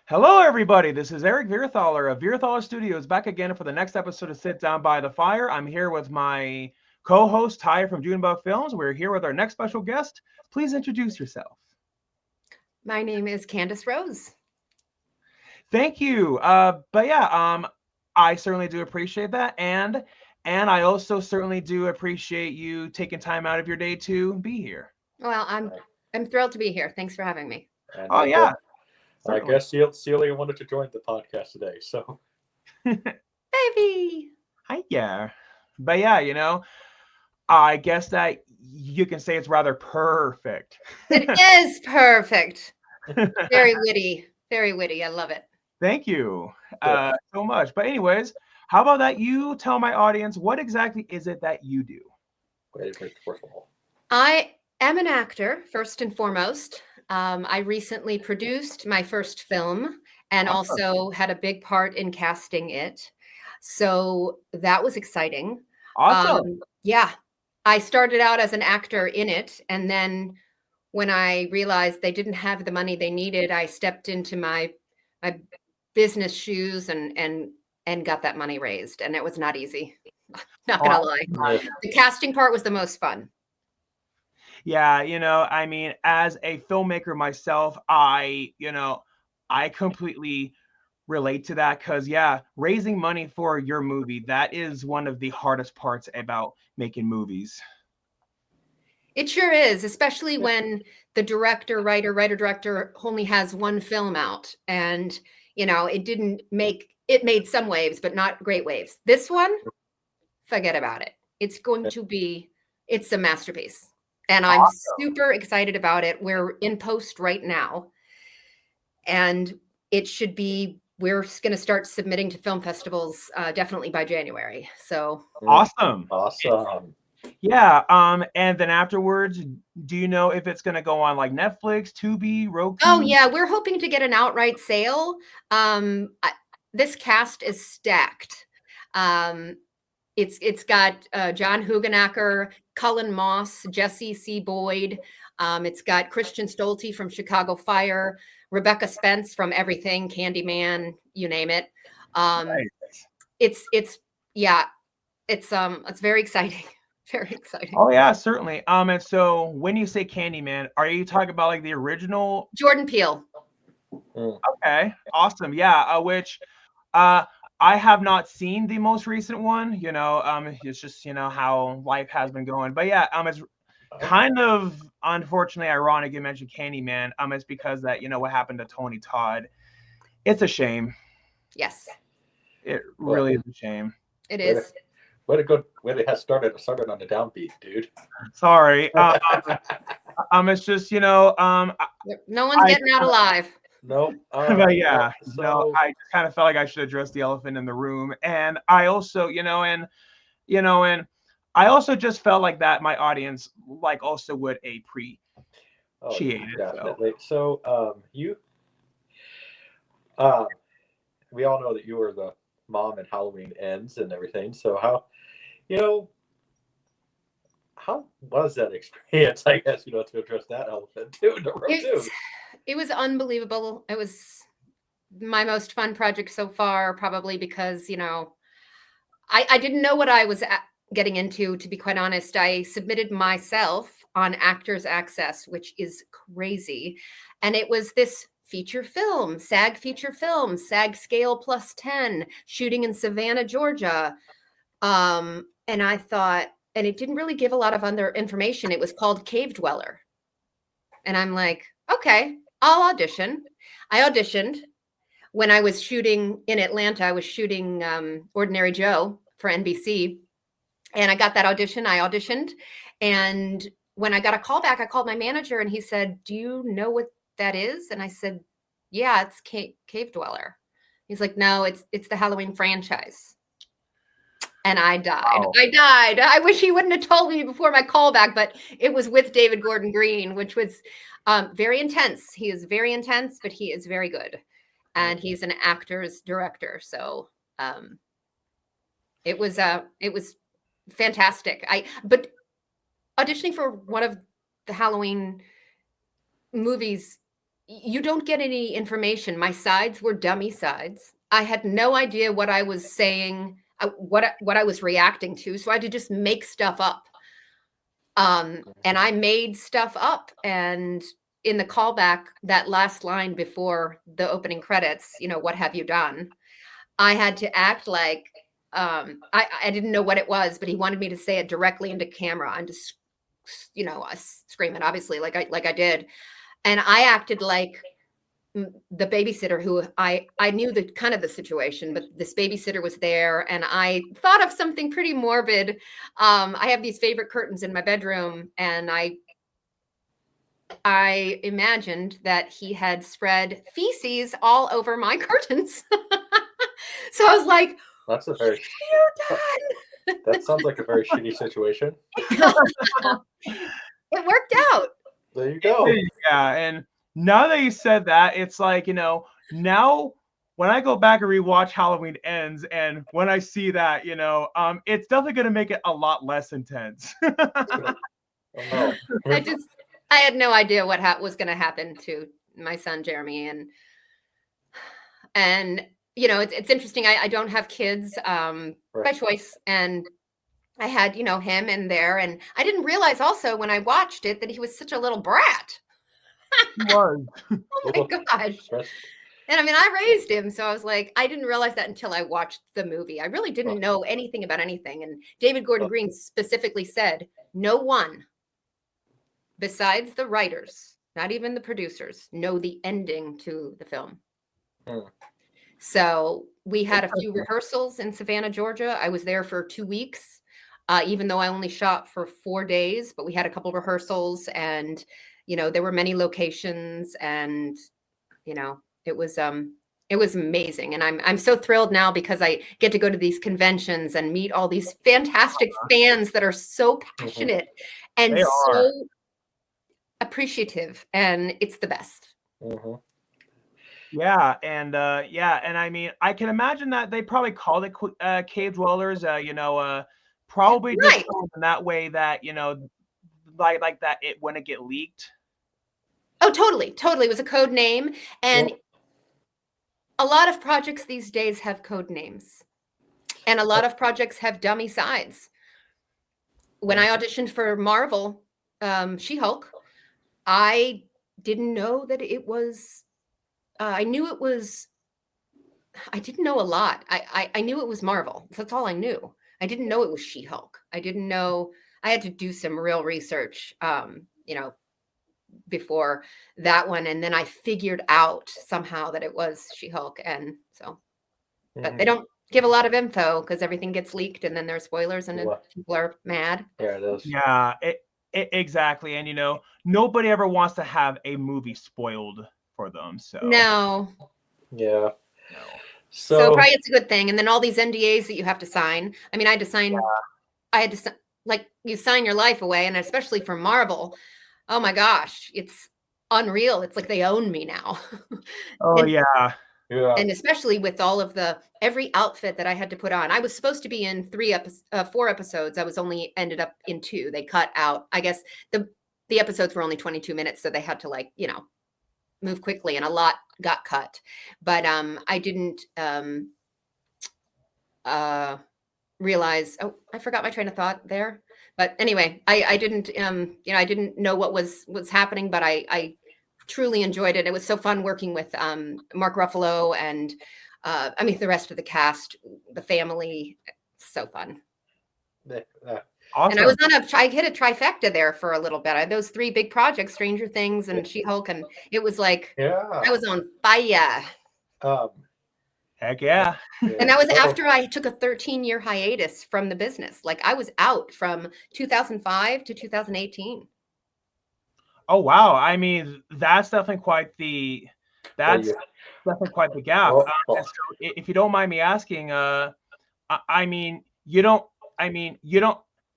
Hello, everybody. This is Eric Vierthaler of Vierthaler Studios back again for the next episode of Sit Down by the Fire. I'm here with my co-host, Ty from Junebug Films. We're here with our next special guest. Please introduce yourself. My name is Candice Rose. Thank you. I certainly do appreciate that. And I also certainly do appreciate you taking time out of your day to be here. Well, I'm thrilled to be here. Thanks for having me. And Oh, yeah. I guess Celia wanted to join the podcast today, so. Baby! Hiya. But yeah, I guess that you can say it's rather perfect. It is perfect. Very witty. Very witty. I love it. Thank you so much. But anyways, how about that you tell my audience what exactly is it that you do? First of all. I am an actor, first and foremost. I recently produced my first film and also had a big part in casting it. So that was exciting. Awesome. Yeah. I started out as an actor in it. And then when I realized they didn't have the money they needed, I stepped into my business shoes and got that money raised. And it was not easy. Not going to lie. The casting part was the most fun. Yeah, as a filmmaker myself, I completely relate to that because, raising money for your movie, that is one of the hardest parts about making movies. It sure is, especially when the writer-director only has one film out and, it made some waves, but not great waves. This one, forget about it. It's a masterpiece. And I'm super excited about it. We're in post right now. And we're going to start submitting to film festivals definitely by January. So awesome. Yeah. And then afterwards, do you know if it's going to go on like Netflix, Tubi, Roku? Oh, yeah. We're hoping to get an outright sale. This cast is stacked. It's got John Hugenacker, Cullen Moss, Jesse C. Boyd. It's got Christian Stolte from Chicago Fire, Rebecca Spence from Everything, Candyman, you name it. It's very exciting. Very exciting. Oh yeah, certainly. And so when you say Candyman, are you talking about like the original Jordan Peele? Okay, awesome. Yeah, which I have not seen the most recent one, it's just, how life has been going. But yeah, it's kind of unfortunately ironic you mentioned Candyman. It's because that, what happened to Tony Todd. It's a shame. Yes. It really is a shame. It is. Way to have started on the downbeat, dude. Sorry. It's just, no one's getting out alive. Nope. But yeah, I kind of felt like I should address the elephant in the room. And I also, and I also just felt like that my audience also would appreciate it. Definitely. So we all know that you were the mom in Halloween Ends and everything. So how was that experience? I guess to address that elephant too in the room too. It was unbelievable. It was my most fun project so far, probably because, I didn't know what I was getting into, to be quite honest. I submitted myself on Actors Access, which is crazy. And it was this feature film, SAG feature film, SAG scale +10, shooting in Savannah, Georgia. And I thought, and it didn't really give a lot of other information. It was called Cave Dweller. And I'm like, okay, I'll audition. I auditioned. When I was shooting in Atlanta, I was shooting Ordinary Joe for NBC. And I got that audition. I auditioned. And when I got a call back, I called my manager and he said, do you know what that is? And I said, yeah, it's Cave Dweller. He's like, no, it's the Halloween franchise. And I died. Wow. I died. I wish he wouldn't have told me before my callback, but it was with David Gordon Green, which was very intense. He is very intense, but he is very good. And he's an actor's director. So it was fantastic. But auditioning for one of the Halloween movies you don't get any information. My sides were dummy sides. I had no idea what I was saying, what I was reacting to. So I had to just make stuff up. And I made stuff up. And in the callback, that last line before the opening credits, what have you done? I had to act like I didn't know what it was, but he wanted me to say it directly into camera and just scream it, obviously, like I did. And I acted like the babysitter who I knew the kind of the situation, but this babysitter was there and I thought of something pretty morbid. I have these favorite curtains in my bedroom and I imagined that he had spread feces all over my curtains. So I was like, That's a very, that sounds like a very shitty situation. It worked out. There you go. Yeah, and now that you said that, it's like, now when I go back and rewatch Halloween Ends, and when I see that, it's definitely going to make it a lot less intense. Oh. I had no idea what was going to happen to my son Jeremy, and it's interesting. I don't have kids by choice, and I had him in there, and I didn't realize also when I watched it that he was such a little brat. He was. Oh my gosh. And I mean, I raised him, so I was like, I didn't realize that until I watched the movie. I really didn't know anything about anything. And David Gordon Green specifically said, no one besides the writers, not even the producers, know the ending to the film. So we had a few rehearsals in Savannah, Georgia. I was there for 2 weeks, even though I only shot for 4 days, but we had a couple rehearsals and, there were many locations and, it was amazing. And I'm so thrilled now because I get to go to these conventions and meet all these fantastic fans that are so passionate and so appreciative, and it's the best. Yeah, and I mean, I can imagine that they probably called it cave dwellers, probably just in that way that like that it wouldn't get leaked. Oh, totally. It was a code name, and a lot of projects these days have code names, and a lot of projects have dummy sides. When I auditioned for Marvel, She-Hulk, I didn't know that it was. I knew it was. I didn't know a lot. I knew it was Marvel. That's all I knew. I didn't know it was She-Hulk. I didn't know. I had to do some real research, before that one, and then I figured out somehow that it was She-Hulk, and so. But they don't give a lot of info because everything gets leaked, and then there's spoilers, and then people are mad. Yeah, it is. Yeah, exactly, and nobody ever wants to have a movie spoiled for them. So no. Yeah. No. So probably it's a good thing. And then all these NDAs that you have to sign. I mean, I had to sign. I had to like you sign your life away, and especially for Marvel. Oh my gosh, it's unreal. It's like they own me now. Oh yeah. And especially with all of every outfit that I had to put on. I was supposed to be in 4 episodes. I was only ended up in 2. They cut out. I guess the episodes were only 22 minutes, so they had to move quickly, and a lot got cut. But I didn't realize. Oh, I forgot my train of thought there. But anyway, I didn't I didn't know what was happening, but I truly enjoyed it. It was so fun working with Mark Ruffalo and I mean the rest of the cast, the family. So fun. Awesome. And I was I hit a trifecta there for a little bit. I had those 3 big projects, Stranger Things and She-Hulk, and it was like I was on fire. Heck yeah. And that was after I took a 13-year hiatus from the business. Like I was out from 2005 to 2018. Oh wow! I mean, that's definitely quite the gap. So if you don't mind me asking, I mean, you don't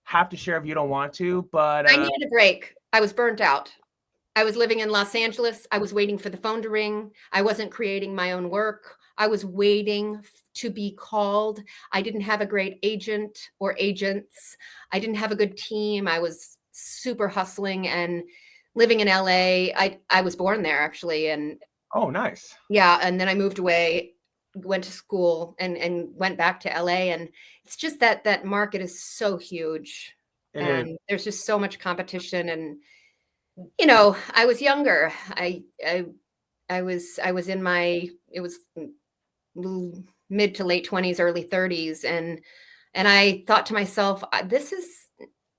have to share if you don't want to, but I needed a break. I was burnt out. I was living in Los Angeles. I was waiting for the phone to ring. I wasn't creating my own work. I was waiting to be called. I didn't have a great agent or agents. I didn't have a good team. I was super hustling, and living in LA. I was born there actually, and Oh, nice. yeah, and then I moved away, went to school, and went back to LA, and it's just that market is so huge, It is. and there's just so much competition, and you know, I was younger. I was in my, it was mid to late 20s, early 30s, and I thought to myself, this is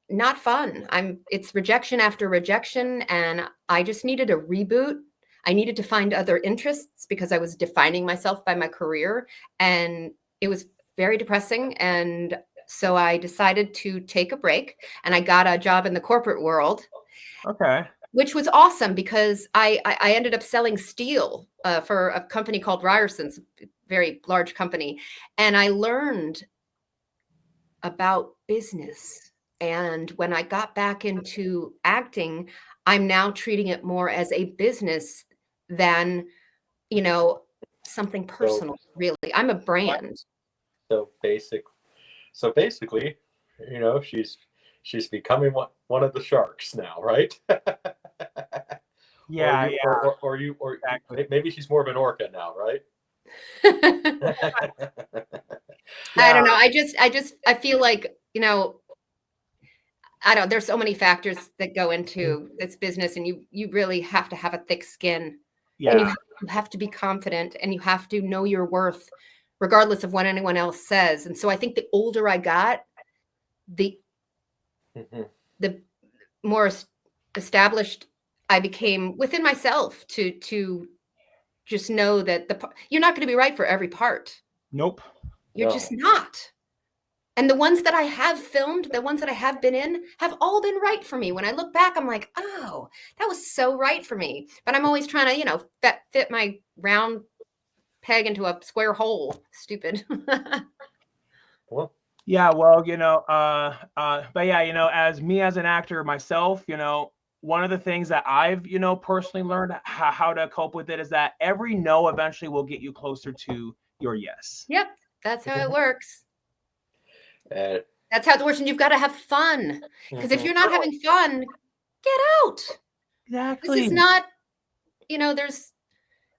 not fun. It's rejection after rejection, and I just needed a reboot. I needed to find other interests because I was defining myself by my career, and it was very depressing. And so I decided to take a break, and I got a job in the corporate world, Okay. which was awesome because I ended up selling steel for a company called Ryerson's, a very large company, and I learned about business. And when I got back into acting, I'm now treating it more as a business than, you know, something personal, really. I'm a brand. So basically, you know, she's becoming one of the sharks now, right? Yeah, Or exactly. maybe she's more of an orca now, right? I don't know. I feel like, you know, I don't, there's so many factors that go into this business, and you really have to have a thick skin, and Yeah. you have to be confident, and you have to know your worth regardless of what anyone else says. And so I think the older I got, the more established I became within myself to just know that you're not going to be right for every part. Nope. You're No. just not. And the ones that I have filmed, the ones that I have been in, have all been right for me. When I look back, I'm like, oh, that was so right for me. But I'm always trying to, you know, fit my round peg into a square hole. Stupid. Well, Yeah, well, but yeah, as me as an actor myself, one of the things that I've, personally learned how to cope with it is that every no eventually will get you closer to your yes. Yep, that's how it works. uh, That's how it works, and you've got to have fun. Because if you're not having fun, get out. Exactly. This is not,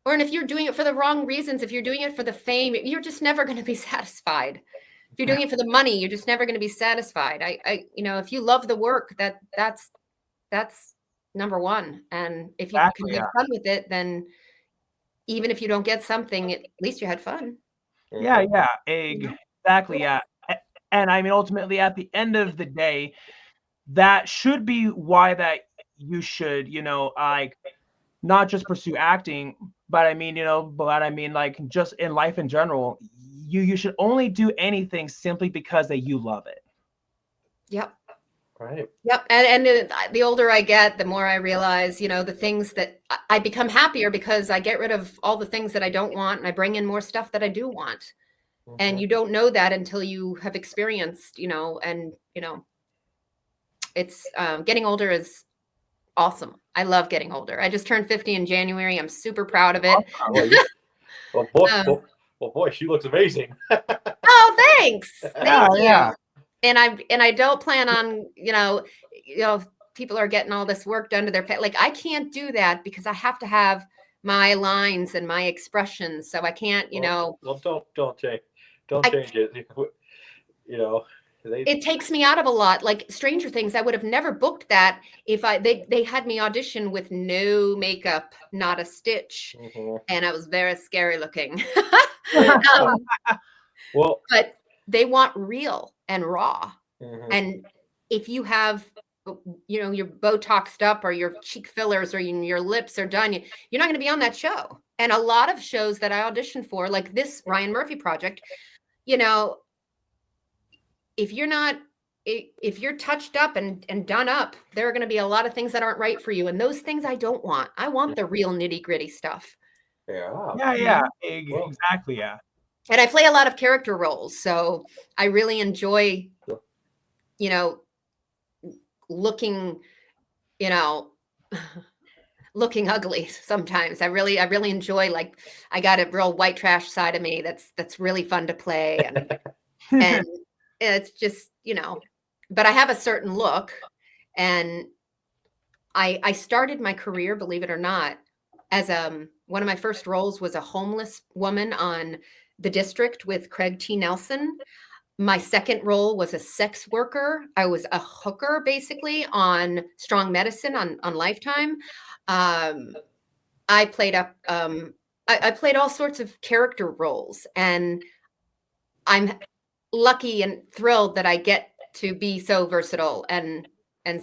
or if you're doing it for the wrong reasons, if you're doing it for the fame, you're just never going to be satisfied. If you're doing it for the money, you're just never going to be satisfied. If you love the work, that's number one. And if you Exactly, can have fun with it, then even if you don't get something, at least you had fun. Yeah, exactly, yeah. And I mean, ultimately, at the end of the day, that should be why that you should, like, not just pursue acting, but I mean, like, just in life in general, you should only do anything simply because that you love it. Yep. Right. Yep. And the older I get, the more I realize, the things that I become happier because I get rid of all the things that I don't want, and I bring in more stuff that I do want. And you don't know that until you have experienced, it's getting older is awesome. I love getting older. I just turned 50 in January. I'm super proud of it. Boy, she looks amazing. Oh, thanks. Thank you. Yeah. And I don't plan on, people are getting all this work done to their face. Like, I can't do that because I have to have my lines and my expressions. So I can't, Well, don't change it. It takes me out of a lot. Like Stranger Things, I would have never booked that if they had me audition with no makeup, not a stitch, and I was very scary looking. But they want real and raw. And if you have, you're Botoxed up, or your cheek fillers, or your lips are done, you're not going to be on that show. And a lot of shows that I auditioned for, like this Ryan Murphy project, if you're touched up and done up, there are going to be a lot of things that aren't right for you. And those things I don't want. I want the real nitty gritty stuff. Yeah. Exactly. Yeah. And I play a lot of character roles. So I really enjoy, looking, looking ugly sometimes. I really enjoy, like, I got a real white trash side of me that's really fun to play. And it's just, but I have a certain look, and I started my career, believe it or not, as one of my first roles was a homeless woman on The District with Craig T. Nelson. My second role was a sex worker. I was a hooker basically on Strong Medicine on Lifetime. I played up I played all sorts of character roles, and I'm lucky and thrilled that I get to be so versatile, and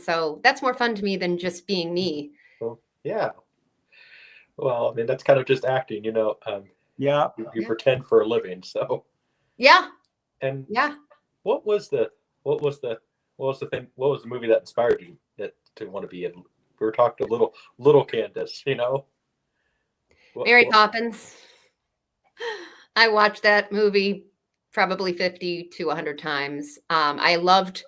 so that's more fun to me than just being me. Well, yeah. Well, I mean, that's kind of just acting, you know. Yeah. You Yeah. pretend for a living, so. Yeah. And Yeah. what was the what was the what was the movie that inspired you to want to be in? We were talking to little Candice, you know. Mary Poppins. I watched that movie probably 50 to 100 times. I loved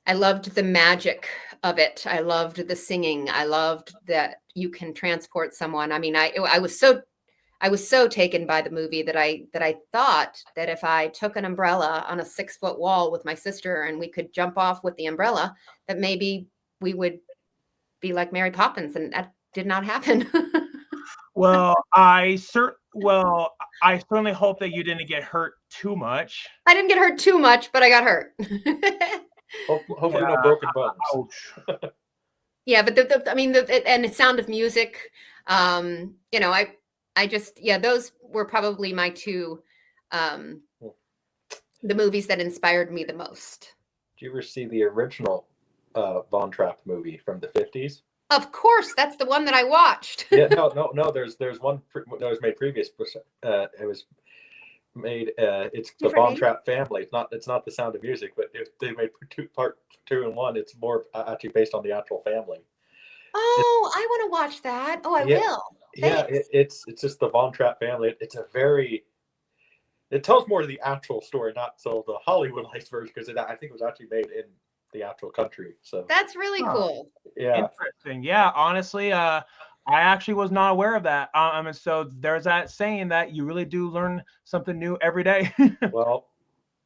the magic of it. I loved the singing. I loved that you can transport someone. I mean, I was so taken by the movie that I thought that if I took an umbrella on a 6-foot wall with my sister and we could jump off with the umbrella, that maybe we would be like Mary Poppins, and that did not happen. Well, I certainly hope that you didn't get hurt too much. I didn't get hurt too much, but I got hurt. Hopefully, no broken bones. Ouch. Yeah, but and the Sound of Music. You know, I just, yeah, those were probably my two, the movies that inspired me the most. Did you ever see the original Von Trapp movie from the 50s? Of course, that's the one that I watched. Yeah, no. There's one that was made previous. It was made. It's the Von Trapp family. It's not the Sound of Music, but they made part 2 and 1. It's more actually based on the actual family. Oh, I want to watch that. Oh, I will. Thanks. Yeah, it's just the Von Trapp family. It tells more of the actual story, not so the Hollywoodized version, because I think it was actually made in the actual country. So that's really cool. Yeah, interesting. Yeah, honestly, I actually was not aware of that. So there's that saying that you really do learn something new every day. Well,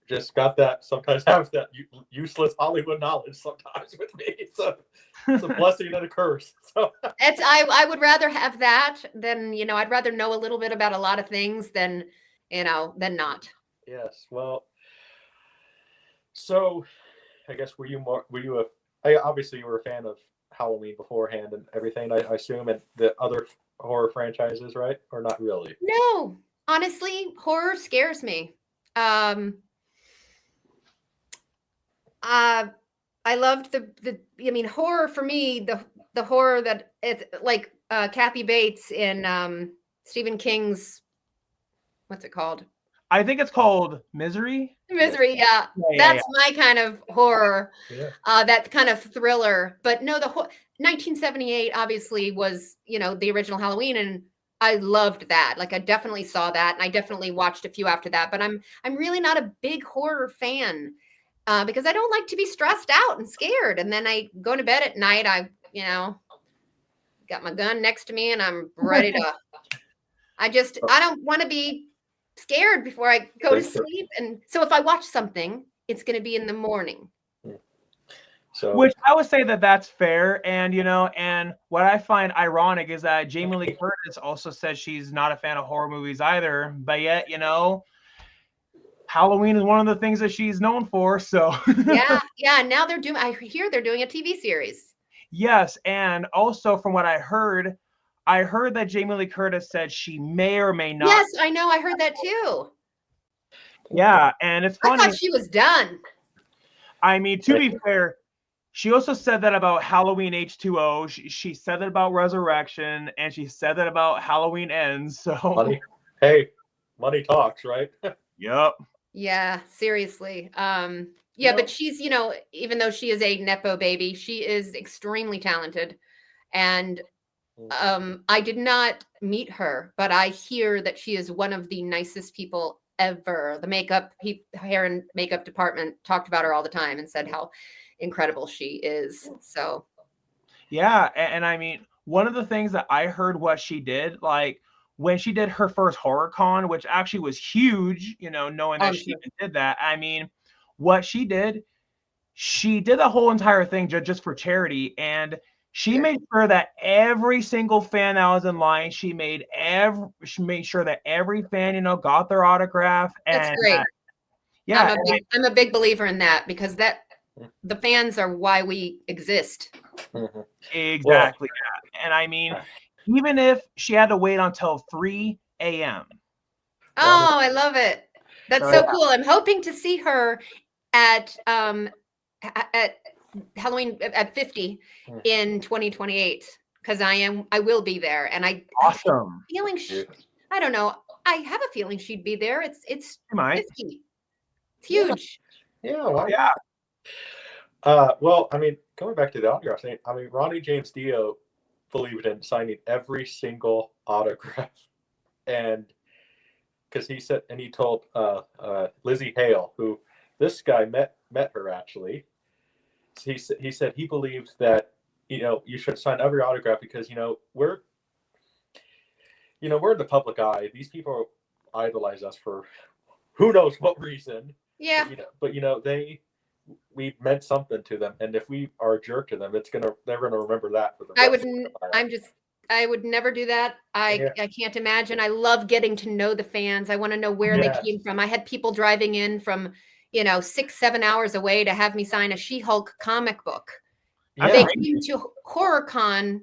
just got that. Sometimes have that useless Hollywood knowledge sometimes with me. So it's a blessing and a curse. So I would rather have that than, you know, I'd rather know a little bit about a lot of things than, you know, than not. Yes. Well, so I guess obviously you were a fan of Halloween beforehand and everything, I assume, and the other horror franchises, right? Or not really? No, honestly, horror scares me. I loved I mean, horror for me, the horror that it's like Kathy Bates in Stephen King's, what's it called? I think it's called Misery. Misery, yeah. That's my kind of horror. Yeah. That kind of thriller. But no, 1978 obviously was, you know, the original Halloween, and I loved that. Like, I definitely saw that, and I definitely watched a few after that. But I'm really not a big horror fan because I don't like to be stressed out and scared. And then I go to bed at night. I got my gun next to me, and I'm ready to. I don't want to be scared before I go to sleep, and so if I watch something, it's going to be in the morning. So, which I would say that's fair, and you know, and what I find ironic is that Jamie Lee Curtis also says she's not a fan of horror movies either, but yet, you know, Halloween is one of the things that she's known for. So yeah. Now I hear they're doing a TV series. Yes, and also from what I heard that Jamie Lee Curtis said she may or may not. Yes, I know. I heard that too. Yeah, and it's funny. I thought she was done. I mean, to be fair, she also said that about Halloween H2O. She said that about Resurrection, and she said that about Halloween Ends. So money talks, right? Yep. Yeah, seriously. Yeah, but she's, you know, even though she is a Nepo baby, she is extremely talented. And I did not meet her, but I hear that she is one of the nicest people ever. The hair and makeup department talked about her all the time and said how incredible she is. So yeah, and I mean, one of the things that I heard what she did, like when she did her first horror con, which actually was huge, you know, knowing that she even did that. I mean, what she did the whole entire thing just for charity, and She made sure that every single fan that was in line, she made sure that every fan, you know, got their autograph. That's And great. yeah, I'm a big believer in that, because the fans are why we exist. exactly. Yeah. And I mean, even if she had to wait until 3 a.m. Oh, I love it. That's so cool. I'm hoping to see her at Halloween at 50 in 2028, because I will be there, and Awesome. feeling I don't know. I have a feeling she'd be there. It's 50. It's huge. Yeah. Why? Yeah. Well, I mean, going back to the autograph thing, I mean, Ronnie James Dio believed in signing every single autograph, and because he told Lizzie Hale, who this guy met her actually. He said he believes that, you know, you should sign every autograph because, you know, we're in the public eye. These people idolize us for who knows what reason. Yeah. But you know, we meant something to them, and if we are a jerk to them, they're gonna remember that for the rest of their life. I would never do that. I can't imagine. I love getting to know the fans. I want to know where they came from. I had people driving in from, 6-7 hours away to have me sign a She-Hulk comic book. They came to HorrorCon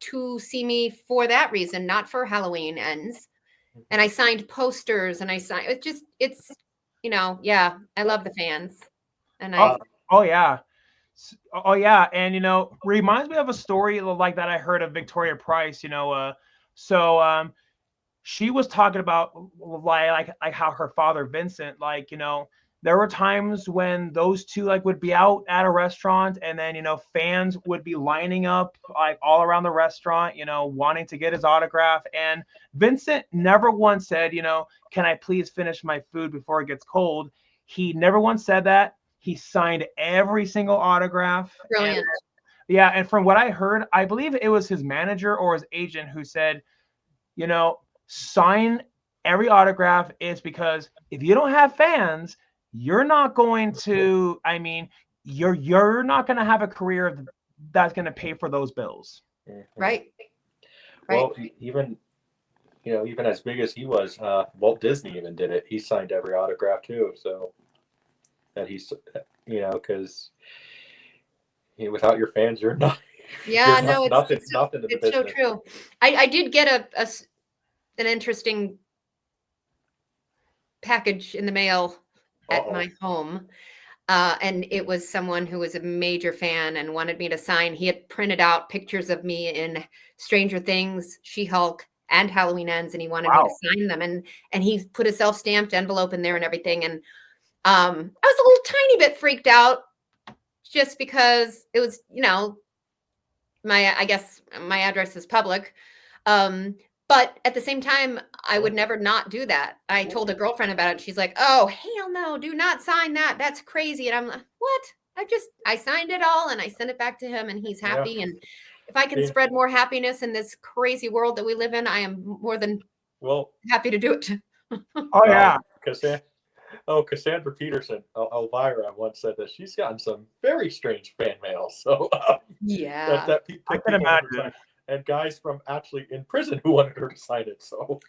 to see me for that reason, not for Halloween ends. And I signed posters, and it's I love the fans. And oh yeah. And reminds me of a story like that I heard of Victoria Price. She was talking about like how her father Vincent, there were times when those two would be out at a restaurant, and then fans would be lining up like all around the restaurant, wanting to get his autograph. And Vincent never once said, can I please finish my food before it gets cold? He never once said that. He signed every single autograph. Brilliant. And from what I heard, I believe it was his manager or his agent who said, sign every autograph. Is because if you don't have fans, you're not going to, you're not going to have a career that's going to pay for those bills. Right. Well, even as big as he was, Walt Disney even did it. He signed every autograph too. So that he's, because without your fans, you're not. Yeah, no, nothing in the it's business. So true. I did get an interesting package in the mail at my home. And it was someone who was a major fan and wanted me to sign. He had printed out pictures of me in Stranger Things, She-Hulk, and Halloween Ends, and he wanted me to sign them. And he put a self-stamped envelope in there and everything. And I was a little tiny bit freaked out, just because it was, I guess my address is public. But at the same time, I would never not do that. I told a girlfriend about it. She's like, oh, hell no, do not sign that. That's crazy. And I'm like, what? I signed it all and I sent it back to him, and he's happy. Yeah. And if I can spread more happiness in this crazy world that we live in, I am more than happy to do it. Oh, yeah. Cassandra Peterson, Elvira, once said that she's gotten some very strange fan mail. So yeah, I can imagine. And guys from actually in prison who wanted her to sign it. So,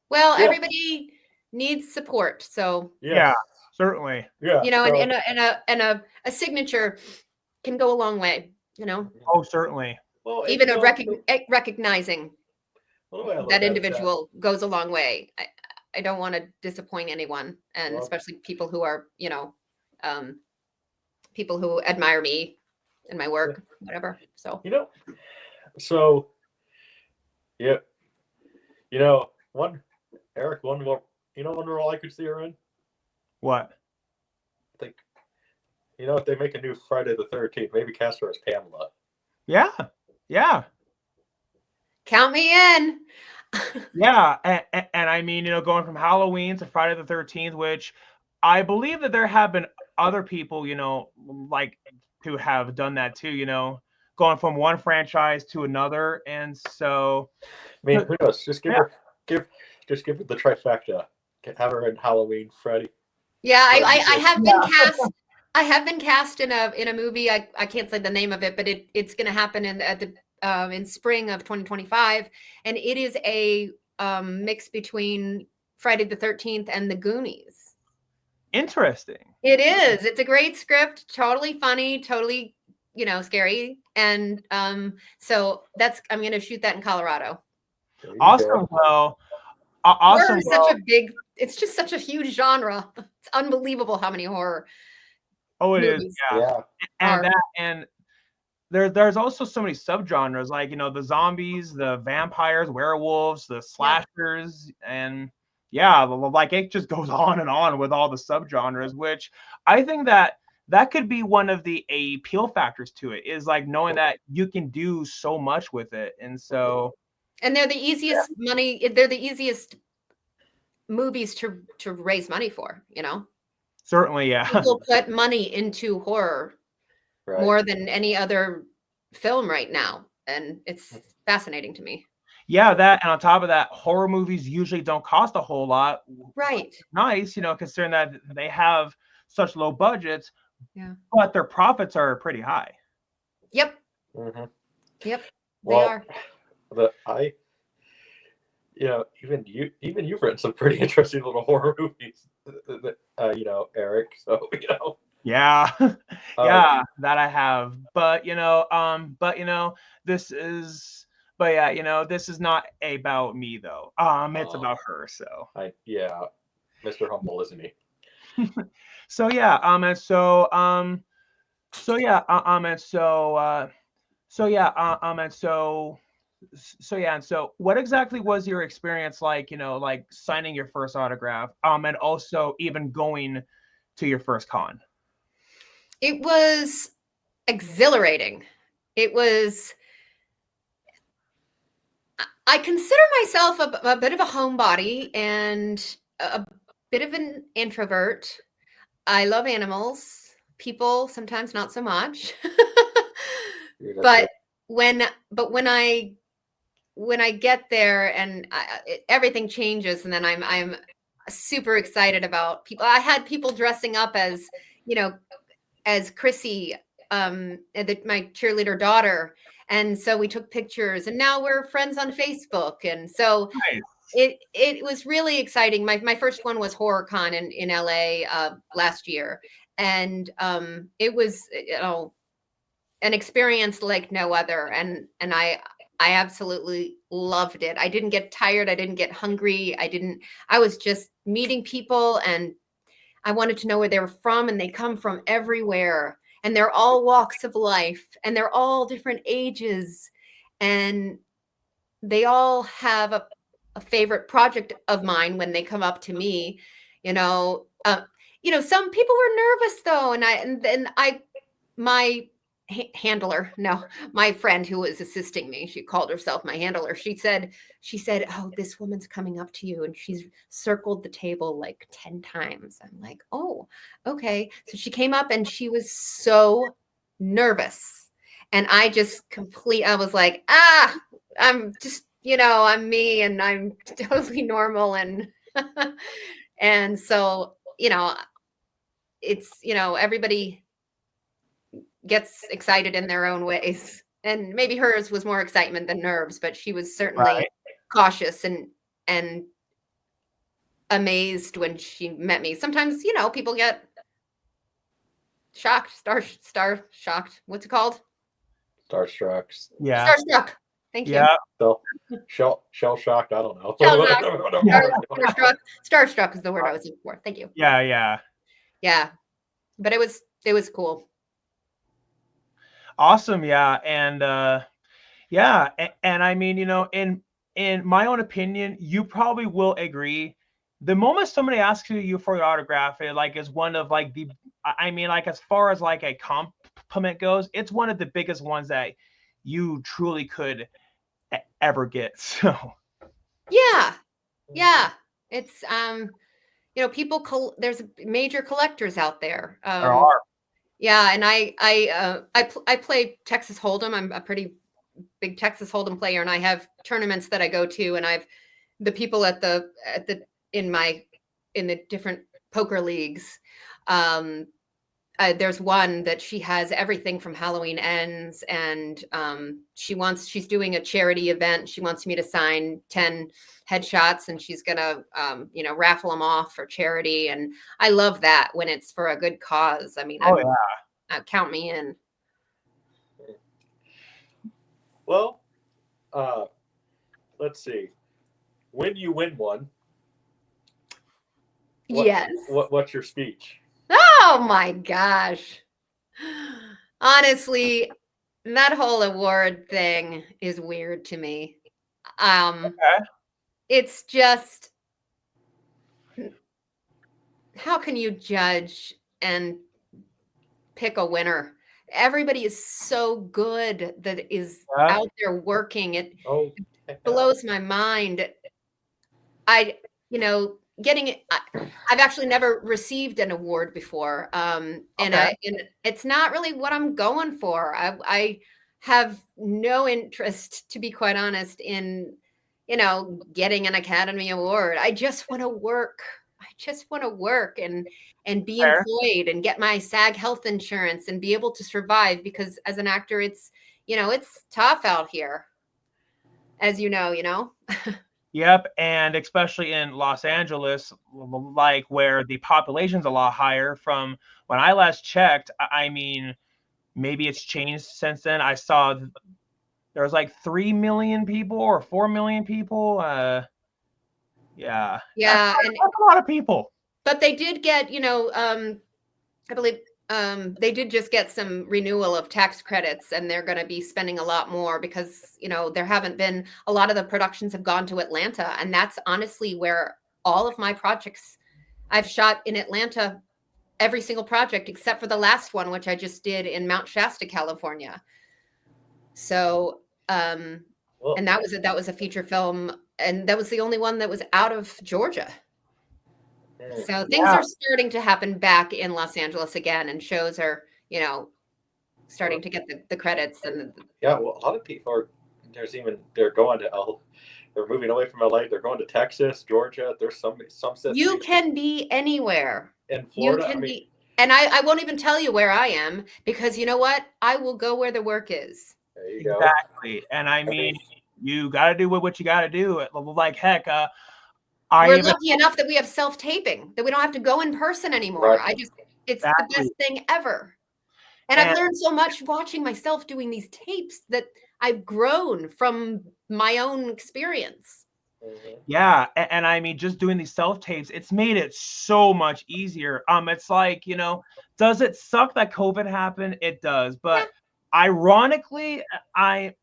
well, everybody needs support. So yeah, certainly. Yeah, and a signature can go a long way. Oh, certainly. Well, even recognizing that individual goes a long way. I don't want to disappoint anyone, and especially people who are, people who admire me and my work, whatever. So one role I could see her in. What? I think, if they make a new Friday the 13th, maybe cast her as Pamela. Yeah. Count me in. Yeah, and I mean, going from Halloween to Friday the 13th, which I believe that there have been other people, who have done that too, going from one franchise to another. And so, I mean, who knows? Just give her the trifecta. Have her in Halloween, Freddy. Yeah, I have been cast I have been cast in a movie. I can't say the name of it, but it's going to happen in spring of 2025, and it is a mix between Friday the 13th and the Goonies. Interesting. It is. It's a great script, totally funny, totally, scary. And so I'm going to shoot that in Colorado. Awesome. Well, awesome. Horror is it's just such a huge genre. It's unbelievable how many horror. Oh, it is. Yeah. And there's also so many subgenres, like, the zombies, the vampires, werewolves, the slashers, and like it just goes on and on with all the subgenres, which I think that could be one of the appeal factors to it, is like knowing that you can do so much with it. And they're the easiest they're the easiest movies to raise money for, certainly, yeah. People put money into horror more than any other film right now, and it's fascinating to me. Yeah, that, and on top of that, horror movies usually don't cost a whole lot. Right. Nice, considering that they have such low budgets, but their profits are pretty high. Yep. Mm-hmm. Yep. They are. Even you've written some pretty interesting little horror movies, Eric. So Yeah, yeah, that I have. But this is, this is not about me though. It's about her. So Mr. Humble, isn't he? So what exactly was your experience like, like signing your first autograph, and also even going to your first con? It was exhilarating. I consider myself a bit of a homebody and a bit of an introvert. I love animals, people, sometimes not so much. But when I get there and everything changes, and then I'm super excited about people. I had people dressing up as, as Chrissy, my cheerleader daughter. And so we took pictures, and now we're friends on Facebook. And so it was really exciting. My first one was HorrorCon in LA last year. And it was, an experience like no other. And I absolutely loved it. I didn't get tired. I didn't get hungry. I was just meeting people, and I wanted to know where they were from, and they come from everywhere, and they're all walks of life, and they're all different ages, and they all have a favorite project of mine when they come up to me. Some people were nervous though, and my my friend who was assisting me, she called herself my handler. She said, "Oh, this woman's coming up to you and she's circled the table like 10 times." I'm like, "Oh, okay." So she came up and she was so nervous. And I was like, I'm just, I'm me, and I'm totally normal. And, and so, it's, everybody gets excited in their own ways, and maybe hers was more excitement than nerves, but she was certainly cautious and amazed when she met me. Sometimes, people get shocked, star shocked. What's it called? Starstruck. Yeah. Starstruck. Thank you. Yeah. So shell shocked. I don't know. Starstruck is the word I was looking for. Thank you. Yeah. But it was cool. Awesome. Yeah. And and I mean, in my own opinion, you probably will agree. The moment somebody asks you for your autograph, it is one of as far as like a compliment goes, it's one of the biggest ones that you truly could ever get. So yeah, it's people there's major collectors out there. There are. Yeah, and I play Texas Hold'em. I'm a pretty big Texas Hold'em player, and I have tournaments that I go to, and I've the people in the different poker leagues. there's one that she has everything from Halloween Ends, and she's doing a charity event. She wants me to sign 10 headshots, and she's gonna raffle them off for charity. And I love that when it's for a good cause. I mean, count me in. Well, let's see. When you win one, yes. What's your speech? Oh my gosh. Honestly, that whole award thing is weird to me. It's just, how can you judge and pick a winner? Everybody is so good that is out there working. It blows my mind. Getting it. I've actually never received an award before, and it's not really what I'm going for. I have no interest, to be quite honest, in getting an Academy Award. I just want to work. And be employed and get my SAG health insurance and be able to survive, because as an actor, it's tough out here, as you know. Yep, and especially in Los Angeles, like where the population's a lot higher. From when I last checked, I mean, maybe it's changed since then. I saw there was like 3 million people or 4 million people. Yeah, that's a lot of people. But they did get, I believe they did just get some renewal of tax credits, and they're going to be spending a lot more because, there haven't been a lot of the productions have gone to Atlanta. And that's honestly where all of my projects I've shot in Atlanta, every single project except for the last one, which I just did in Mount Shasta, California. So, and that was a feature film, and that was the only one that was out of Georgia. So things are starting to happen back in Los Angeles again, and shows are, starting to get the credits. And a lot of people they're moving away from LA. They're going to Texas, Georgia. There's some cities. You can be anywhere. In Florida, and I won't even tell you where I am, because you know what? I will go where the work is. There you go. Exactly. And I mean, you got to do what you got to do. Like heck, we're lucky enough that we have self-taping, that we don't have to go in person anymore. Right. It's the best thing ever. And I've learned so much watching myself doing these tapes that I've grown from my own experience. Yeah. And I mean, just doing these self-tapes, it's made it so much easier. It's like, does it suck that COVID happened? It does. But ironically, I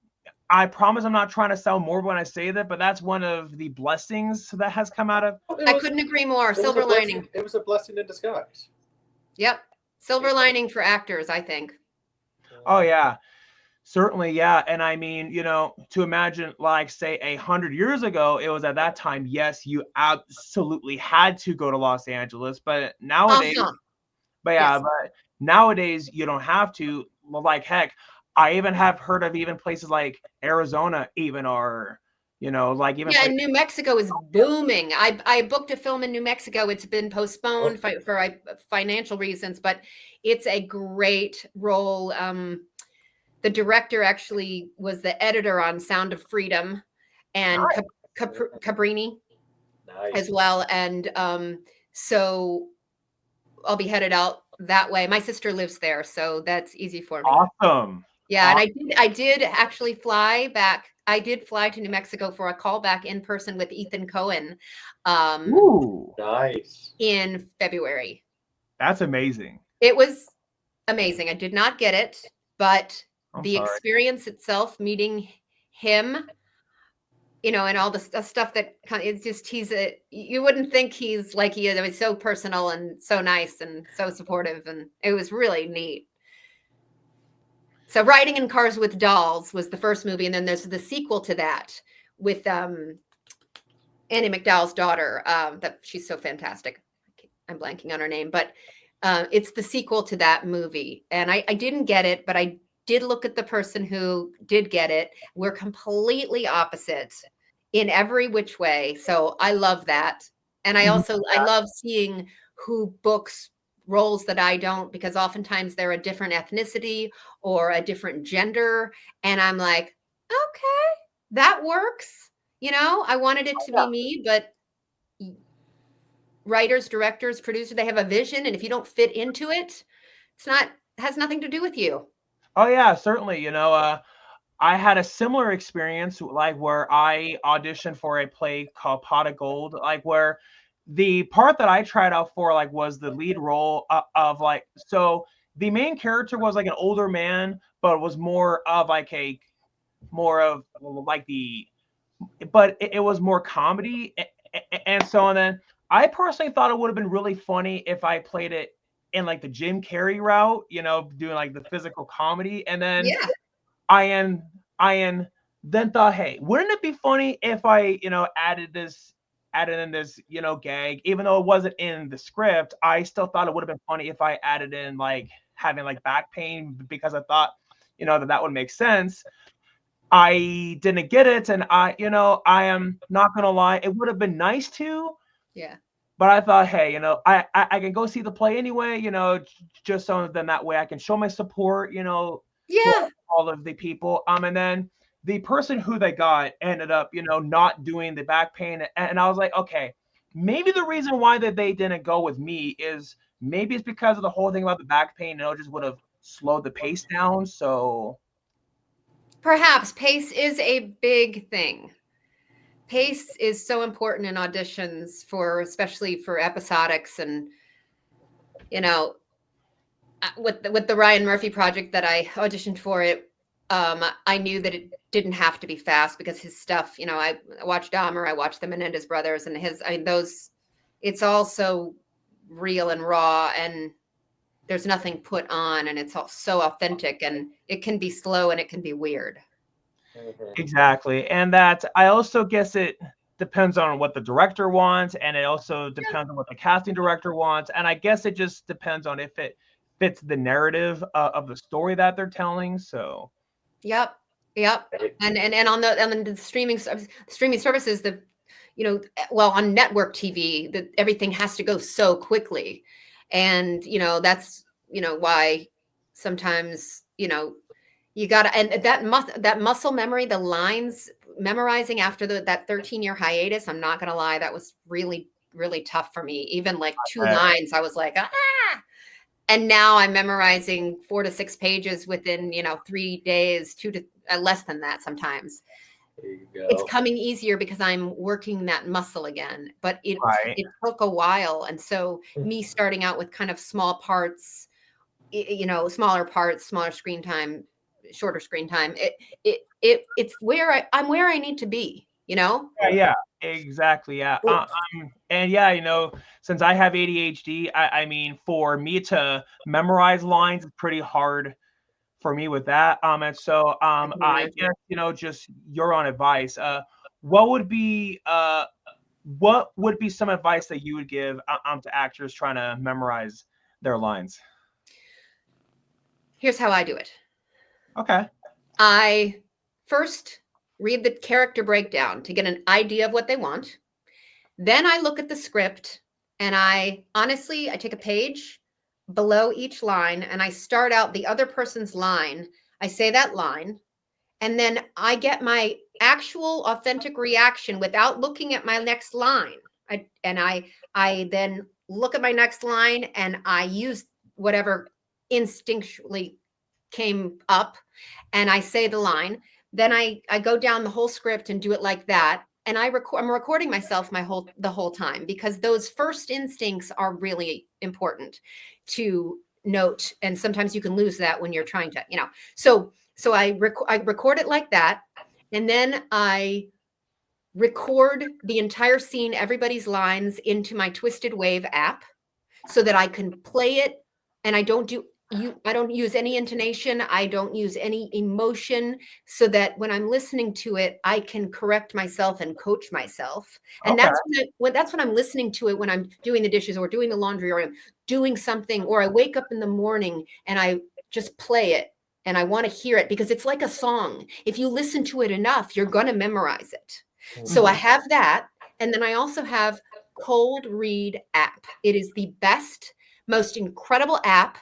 promise I'm not trying to sound morbid when I say that, but that's one of the blessings that has come out of. I couldn't agree more. Silver lining. It was a blessing in disguise. Yep. Silver lining for actors, I think. Oh, yeah. Certainly, yeah. And I mean, to imagine, like, say, 100 years ago, it was at that time, yes, you absolutely had to go to Los Angeles. But nowadays, but nowadays you don't have to. Like, heck, I even have heard of even places like Arizona, even, or like even and New Mexico is booming. I booked a film in New Mexico. It's been postponed for financial reasons, but it's a great role. The director actually was the editor on Sound of Freedom, and Cabrini as well. And so I'll be headed out that way. My sister lives there, so that's easy for me. Awesome. Yeah, and I did actually fly back. I did fly to New Mexico for a callback in person with Ethan Cohen. Ooh, nice. In February. That's amazing. It was amazing. I did not get it, but the experience itself, meeting him, and all the stuff that it's just, you wouldn't think he's like he is. It was so personal and so nice and so supportive, and it was really neat. So Riding in Cars with Dolls was the first movie. And then there's the sequel to that with Annie McDowell's daughter. That she's so fantastic. I'm blanking on her name, but it's the sequel to that movie. And I didn't get it, but I did look at the person who did get it. We're completely opposite in every which way. So I love that. And I love seeing who books roles that I don't, because oftentimes they're a different ethnicity or a different gender. And I'm like, okay, that works. I wanted it to be me, but writers, directors, producers, they have a vision. And if you don't fit into it, has nothing to do with you. Oh yeah, certainly. I had a similar experience, like where I auditioned for a play called Pot of Gold, like where the part that I tried out for like was the lead role of like, so the main character was like an older man, but was more of like but it was more comedy, and so and then I personally thought it would have been really funny if I played it in like the Jim Carrey route, doing like the physical comedy, and then Yeah. I then thought, hey, wouldn't it be funny if I, added in this, gag, even though it wasn't in the script. I still thought it would have been funny if I added in like having like back pain, because I thought, that would make sense. I didn't get it, and I am not gonna lie, it would have been nice to. Yeah. But I thought, hey, I can go see the play anyway, just so then that way I can show my support, Yeah. to all of the people. And then the person who they got ended up, not doing the back pain. And I was like, okay, maybe the reason why that they didn't go with me is maybe it's because of the whole thing about the back pain, just would have slowed the pace down. So perhaps pace is a big thing. Pace is so important in auditions, especially for episodics. And with the Ryan Murphy project that I auditioned for, I knew that it didn't have to be fast, because his stuff, I watched Dahmer, I watched the Menendez brothers, and it's all so real and raw, and there's nothing put on, and it's all so authentic, and it can be slow and it can be weird. Exactly. And that, I also guess it depends on what the director wants, and it also depends on what the casting director wants. And I guess it just depends on if it fits the narrative of the story that they're telling. So Yep. And on the streaming services, on network TV, that everything has to go so quickly. And that's why sometimes you gotta, and that muscle memory, the lines memorizing after that 13-year hiatus, I'm not gonna lie, that was really, really tough for me. Even like 2 lines, I was like, ah. And now I'm memorizing 4 to 6 pages within 3 days, 2 to less than that sometimes. There you go. It's coming easier because I'm working that muscle again, but it took a while. And so me starting out with kind of small parts, smaller parts, smaller screen time, shorter screen time, it's where I'm where I need to be, Yeah, exactly. Yeah. And yeah, since I have ADHD, I mean, for me to memorize lines is pretty hard for me with that. And so I guess, just your own advice. What would be some advice that you would give to actors trying to memorize their lines? Here's how I do it. Okay. I first read the character breakdown to get an idea of what they want. Then I look at the script, and I take a page below each line, and I start out the other person's line. I say that line, and then I get my actual authentic reaction without looking at my next line. I then look at my next line, and I use whatever instinctually came up, and I say the line. Then I go down the whole script and do it like that. And I'm recording myself the whole time, because those first instincts are really important to note. And sometimes you can lose that when you're trying to, so I record it like that. And then I record the entire scene, everybody's lines, into my Twisted Wave app, so that I can play it. And I don't use any intonation. I don't use any emotion, so that when I'm listening to it, I can correct myself and coach myself. And Okay. that's when I'm listening to it, when I'm doing the dishes or doing the laundry or I'm doing something, or I wake up in the morning and I just play it and I want to hear it, because it's like a song. If you listen to it enough, you're going to memorize it. Mm-hmm. So I have that. And then I also have Cold Read app. It is the best most incredible app.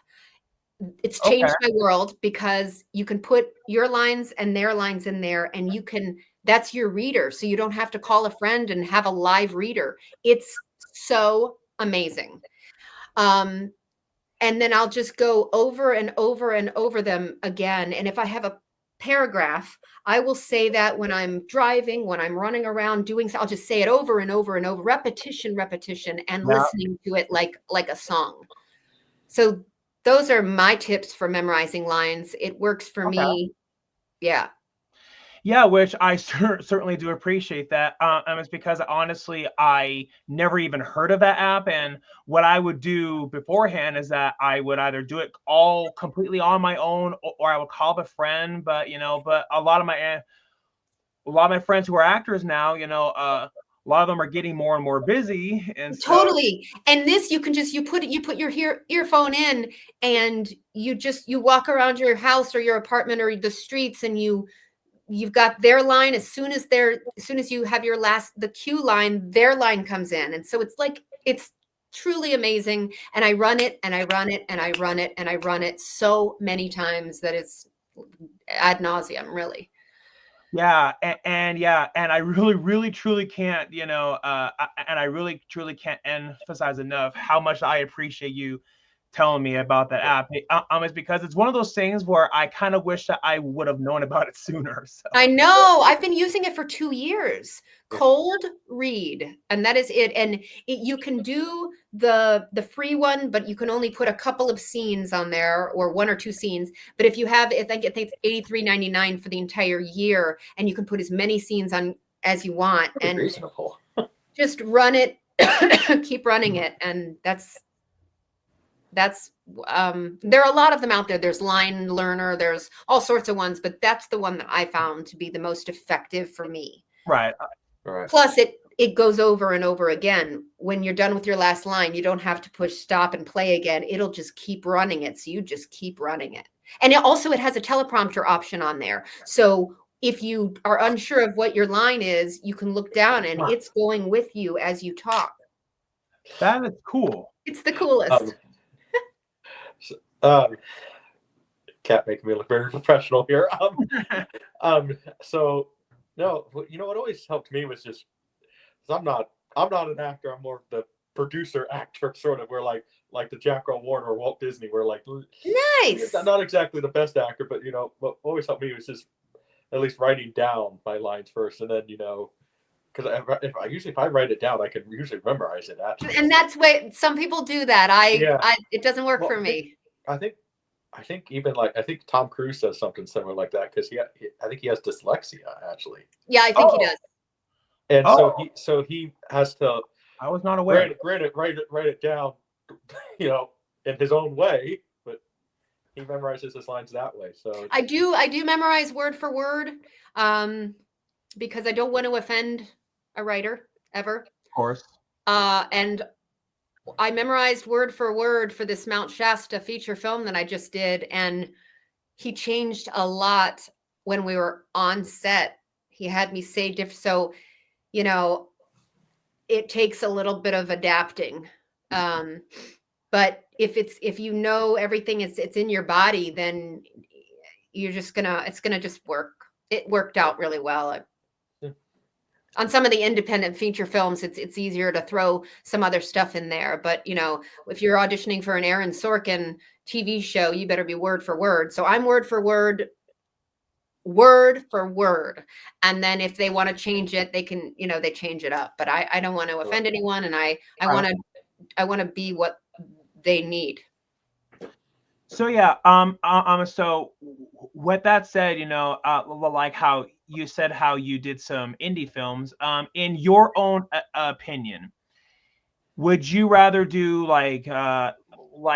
It's Okay. changed my world because you can put your lines and their lines in there, and that's your reader. So you don't have to call a friend and have a live reader. It's so amazing. And then I'll just go over and over and over them again. And if I have a paragraph, I will say that when I'm driving, when I'm running around doing so, I'll just say it over and over and over, repetition, and listening to it like a song. So those are my tips for memorizing lines. It works for me. Yeah. Yeah, which I certainly do appreciate that. It's because honestly, I never even heard of that app. And what I would do beforehand is that I would either do it all completely on my own, or I would call up a friend. But but a lot of my friends who are actors now, a lot of them are getting more and more busy, and so Totally. And this, you can just, you put your earphone in, and you walk around your house or your apartment or the streets, and you've got their line. As soon as you have the cue line, their line comes in. And so it's truly amazing. And I run it and I run it and I run it and I run it so many times that it's ad nauseum, really. Yeah, and I really truly can't, and I really truly can't emphasize enough how much I appreciate you telling me about that app. It's because it's one of those things where I kind of wish that I would have known about it sooner. So I know. I've been using it for 2 years. Cold read, and that is it. And you can do the free one, but you can only put a couple of scenes on there, or 1 or 2 scenes. But if you have, I think it's $83.99 for the entire year, and you can put as many scenes on as you want. Pretty and reasonable. Just run it, keep running it, and that's there are a lot of them out there. There's Line Learner, there's all sorts of ones, but that's the one that I found to be the most effective for me. Right. Plus it goes over and over again. When you're done with your last line, you don't have to push stop and play again. It'll just keep running it. So you just keep running it. And it has a teleprompter option on there. So if you are unsure of what your line is, you can look down and it's going with you as you talk. That is cool. It's the coolest. Cat making me look very professional here. So no, what always helped me was just, I'm not an actor. I'm more of the producer actor, sort of, where like the Jack Earl Warner or Walt Disney, where like nice, not exactly the best actor, but what always helped me was just at least writing down my lines first, and then because if I write it down, I can usually memorize it. Actually, and that's why some people do that. It doesn't work for me. I think even I think Tom Cruise says something similar like that, because I think he has dyslexia, actually. Yeah, I think he does. And so he has to. I was not aware. Write it down, in his own way, but he memorizes his lines that way. So I do memorize word for word, because I don't want to offend a writer ever. Of course. And I memorized word for word for this Mount Shasta feature film that I just did, and he changed a lot when we were on set. He had me say different, so it takes a little bit of adapting. But if everything it's in your body, then it's gonna just work. It worked out really well. On some of the independent feature films, it's easier to throw some other stuff in there. But, if you're auditioning for an Aaron Sorkin TV show, you better be word for word. So I'm word for word. And then if they want to change it, they can, they change it up. But I don't want to offend anyone. And I want to be what they need. So yeah, so with that said, like how you said how you did some indie films, in your own opinion, would you rather do like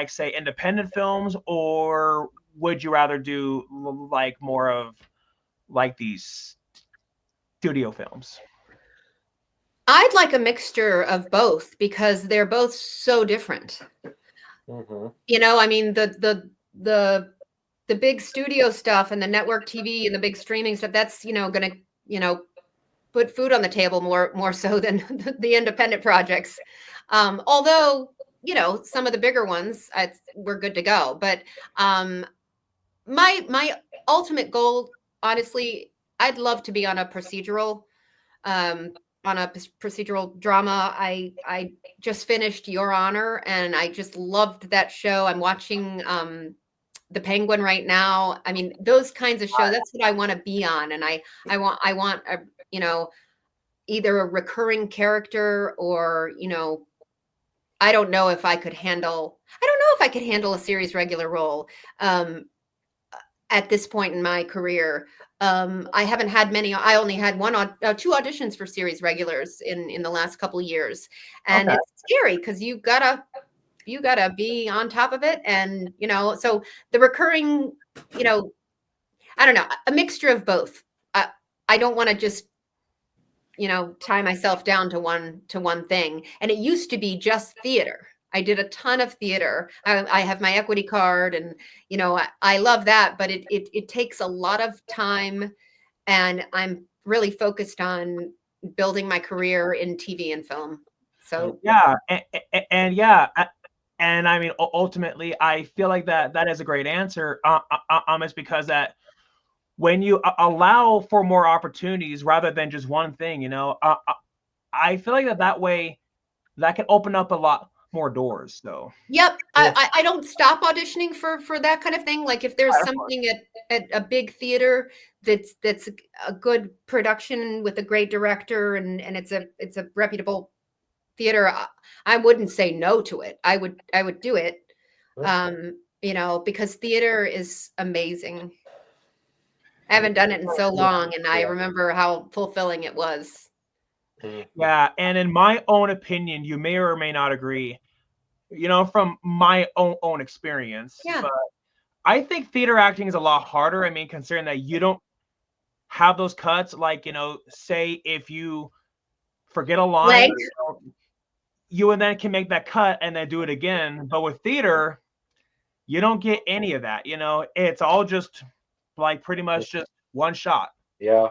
say independent films, or would you rather do like more of like these studio films? I'd like a mixture of both, because they're both so different. Mm-hmm. I mean, the big studio stuff and the network TV and the big streaming stuff, that's, gonna, put food on the table more so than the independent projects. Although you know, some of the bigger ones, we're good to go. But my ultimate goal, honestly, I'd love to be on a procedural, drama. I just finished Your Honor, and I just loved that show. I'm watching The Penguin right now. I mean, those kinds of shows, that's what I want to be on. And I want a, you know, either a recurring character or, you know, I don't know if I could handle a series regular role at this point in my career. I haven't had many. I only had two auditions for series regulars in the last couple of years, and Okay. it's scary because you gotta be on top of it, and you know. So the recurring, you know, I don't know, a mixture of both. I don't want to just, you know, tie myself down to one thing. And it used to be just theater. I did a ton of theater. I have my equity card, and you know, I love that, but it takes a lot of time, and I'm really focused on building my career in TV and film. So Yeah, and yeah, and I mean, ultimately, I feel like that is a great answer. It's because that when you allow for more opportunities rather than just one thing, you know, I feel like that way that can open up a lot more doors. So. yep, I don't stop auditioning for that kind of thing. Like if there's something at a big theater that's a good production with a great director, and it's a reputable theater, I wouldn't say no to it. I would do it. You know, because theater is amazing. I haven't done it in so long, and I remember how fulfilling it was. Yeah, and in my own opinion, you may or may not agree, you know, from my own experience, Yeah. but I think theater acting is a lot harder. I mean, considering that you don't have those cuts, like, you know, say if you forget a line, you and then can make that cut and then do it again. But with theater, you don't get any of that. You know, it's all just like pretty much just one shot. Yeah.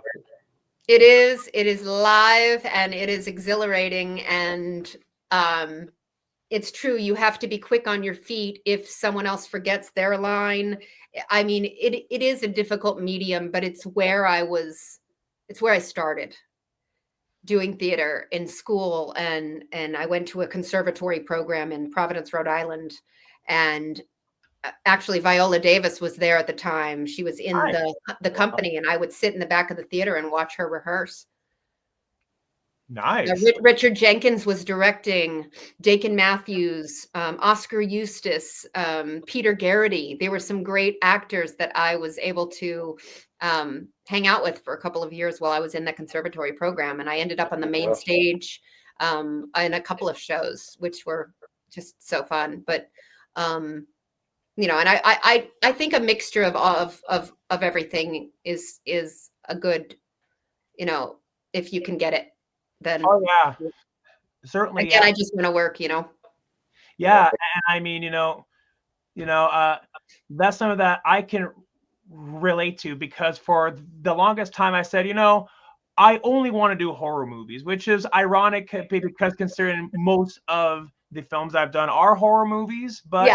It is live, and it is exhilarating, and it's true. You have to be quick on your feet if someone else forgets their line. I mean, it is a difficult medium, but it's where I started doing theater in school, and I went to a conservatory program in Providence, Rhode Island, and actually Viola Davis was there at the time. She was in the company, and I would sit in the back of the theater and watch her rehearse. Nice. Richard Jenkins was directing, Dakin Matthews, Oscar Eustace, Peter Garrity. They were some great actors that I was able to hang out with for a couple of years while I was in the conservatory program. And I ended up on the main stage in a couple of shows, which were just so fun. But you know, and I think a mixture of everything is a good, you know, if you can get it, then yeah, certainly. Again, I just want to work, you know. Yeah, and I mean, you know, that's something that I can relate to, because for the longest time I said, you know, I only want to do horror movies, which is ironic because considering most of the films I've done are horror movies, but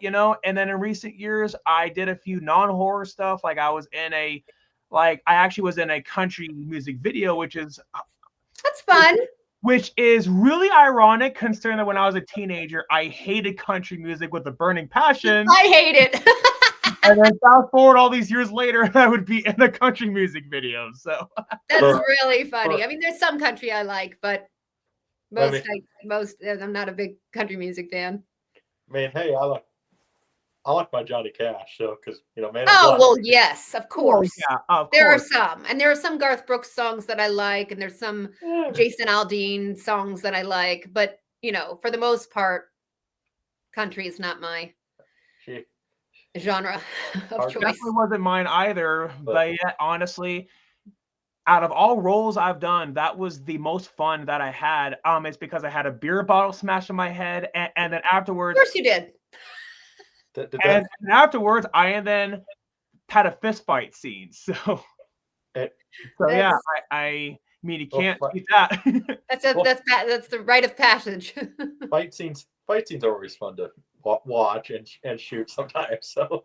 you know, and then in recent years I did a few non-horror stuff. Like I actually was in a country music video, which is that's fun. Which is really ironic considering that when I was a teenager, I hated country music with a burning passion. I hate it. And then fast forward all these years later, I would be in a country music video. So that's really funny. I mean, there's some country I like, but most I'm not a big country music fan. Man, hey, I like my Johnny Cash, so because you know, man. Oh well, yes, of course. Yeah, of there course. There are some Garth Brooks songs that I like, and there's some Jason Aldean songs that I like, but you know, for the most part, country is not my genre of choice. Definitely wasn't mine either, but yet, honestly, out of all roles I've done, that was the most fun that I had. It's because I had a beer bottle smashed in my head, and then afterwards, of course you did. And afterwards, I then had a fist fight scene. So yeah, mean, you Well, can't beat that. That's the rite of passage. fight scenes are always fun to watch and shoot sometimes. So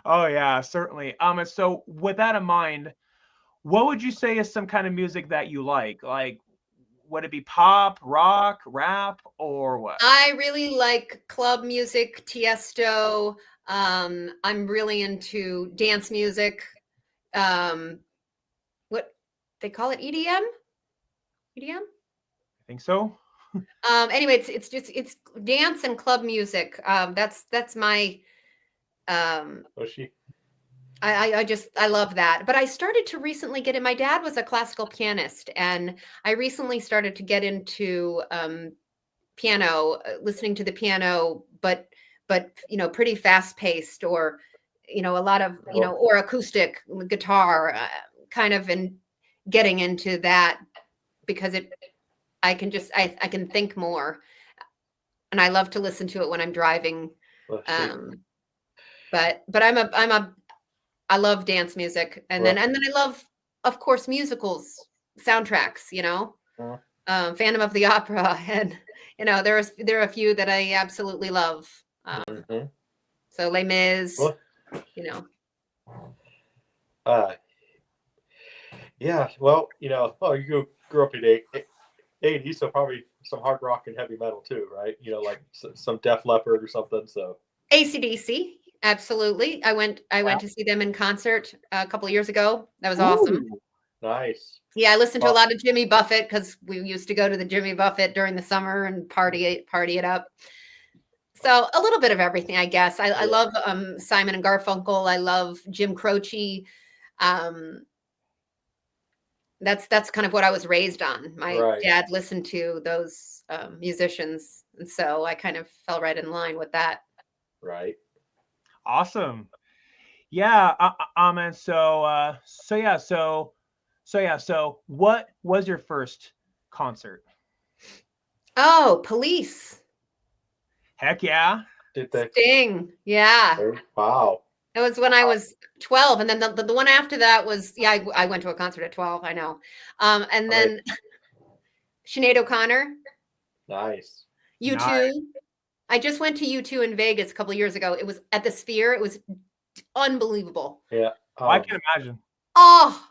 Oh yeah, certainly. And so with that in mind, what would you say is some kind of music that you like? Like, would it be pop, rock, rap, or what? I really like club music, Tiesto. I'm really into dance music. What they call it, EDM? EDM? I think so. Anyway, it's dance and club music. That's my she I love that. But I started to recently get in. My dad was a classical pianist, and I recently started to get into piano, listening to the piano, but pretty fast paced, or a lot of or acoustic guitar, kind of, and getting into that because I can think more, and I love to listen to it when I'm driving. But I love dance music, and then I love, of course, musicals, soundtracks. Phantom of the Opera, and there are a few that I absolutely love. So Les Mis, Yeah, well, you grew up in the 80s, so probably some hard rock and heavy metal too, right? Like some Def Leppard or something. So AC/DC, absolutely. I went to see them in concert a couple of years ago. That was awesome. Nice. Yeah, I listened to a lot of Jimmy Buffett because we used to go to the Jimmy Buffett during the summer and party it up. So a little bit of everything, I guess. I love Simon and Garfunkel. I love Jim Croce. That's kind of what I was raised on. My dad listened to those musicians, and so I kind of fell right in line with that. Right. Awesome. Yeah. And so what was your first concert? Oh, Police. Heck yeah. Did they? Sting. Yeah. Oh, wow. It was when I was 12, and then the one after that was I went to a concert at 12. I know, and then Sinead O'Connor. Nice. U2. Nice. I just went to U2 in Vegas a couple of years ago. It was at the Sphere. It was unbelievable. Yeah, I can imagine. Oh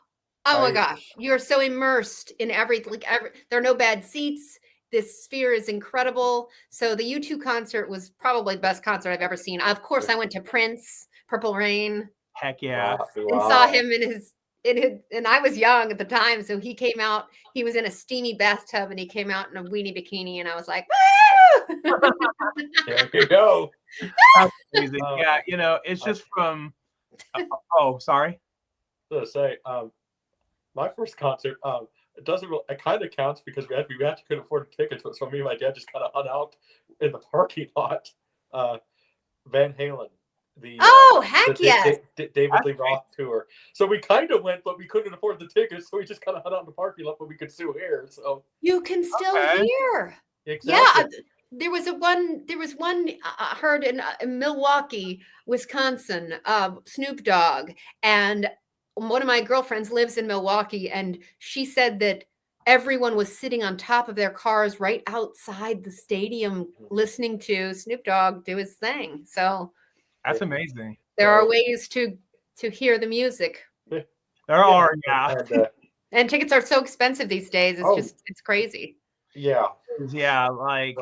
my gosh! You're so immersed in everything. There are no bad seats. This Sphere is incredible. So the U2 concert was probably the best concert I've ever seen. Of course, I went to Prince. Purple Rain. Heck yeah. Wow. And saw him and I was young at the time. So he came out, he was in a steamy bathtub, and he came out in a weenie bikini, and I was like, woo! There you go. That's amazing. Yeah, it's just from sorry. I was gonna say, my first concert, it kind of counts because we actually couldn't afford tickets, so me and my dad just kind of hung out in the parking lot. Van Halen. Heck yes. David Lee Roth tour. So we kind of went, but we couldn't afford the tickets, so we just kind of hung out in the parking lot, but we could still hear. So you can still hear. Exactly. Yeah, there was one I heard in Milwaukee, Wisconsin, Snoop Dogg, and one of my girlfriends lives in Milwaukee, and she said that everyone was sitting on top of their cars right outside the stadium listening to Snoop Dogg do his thing. So that's amazing. There are ways to hear the music. There are, yeah. And tickets are so expensive these days. It's crazy. Yeah. Yeah, like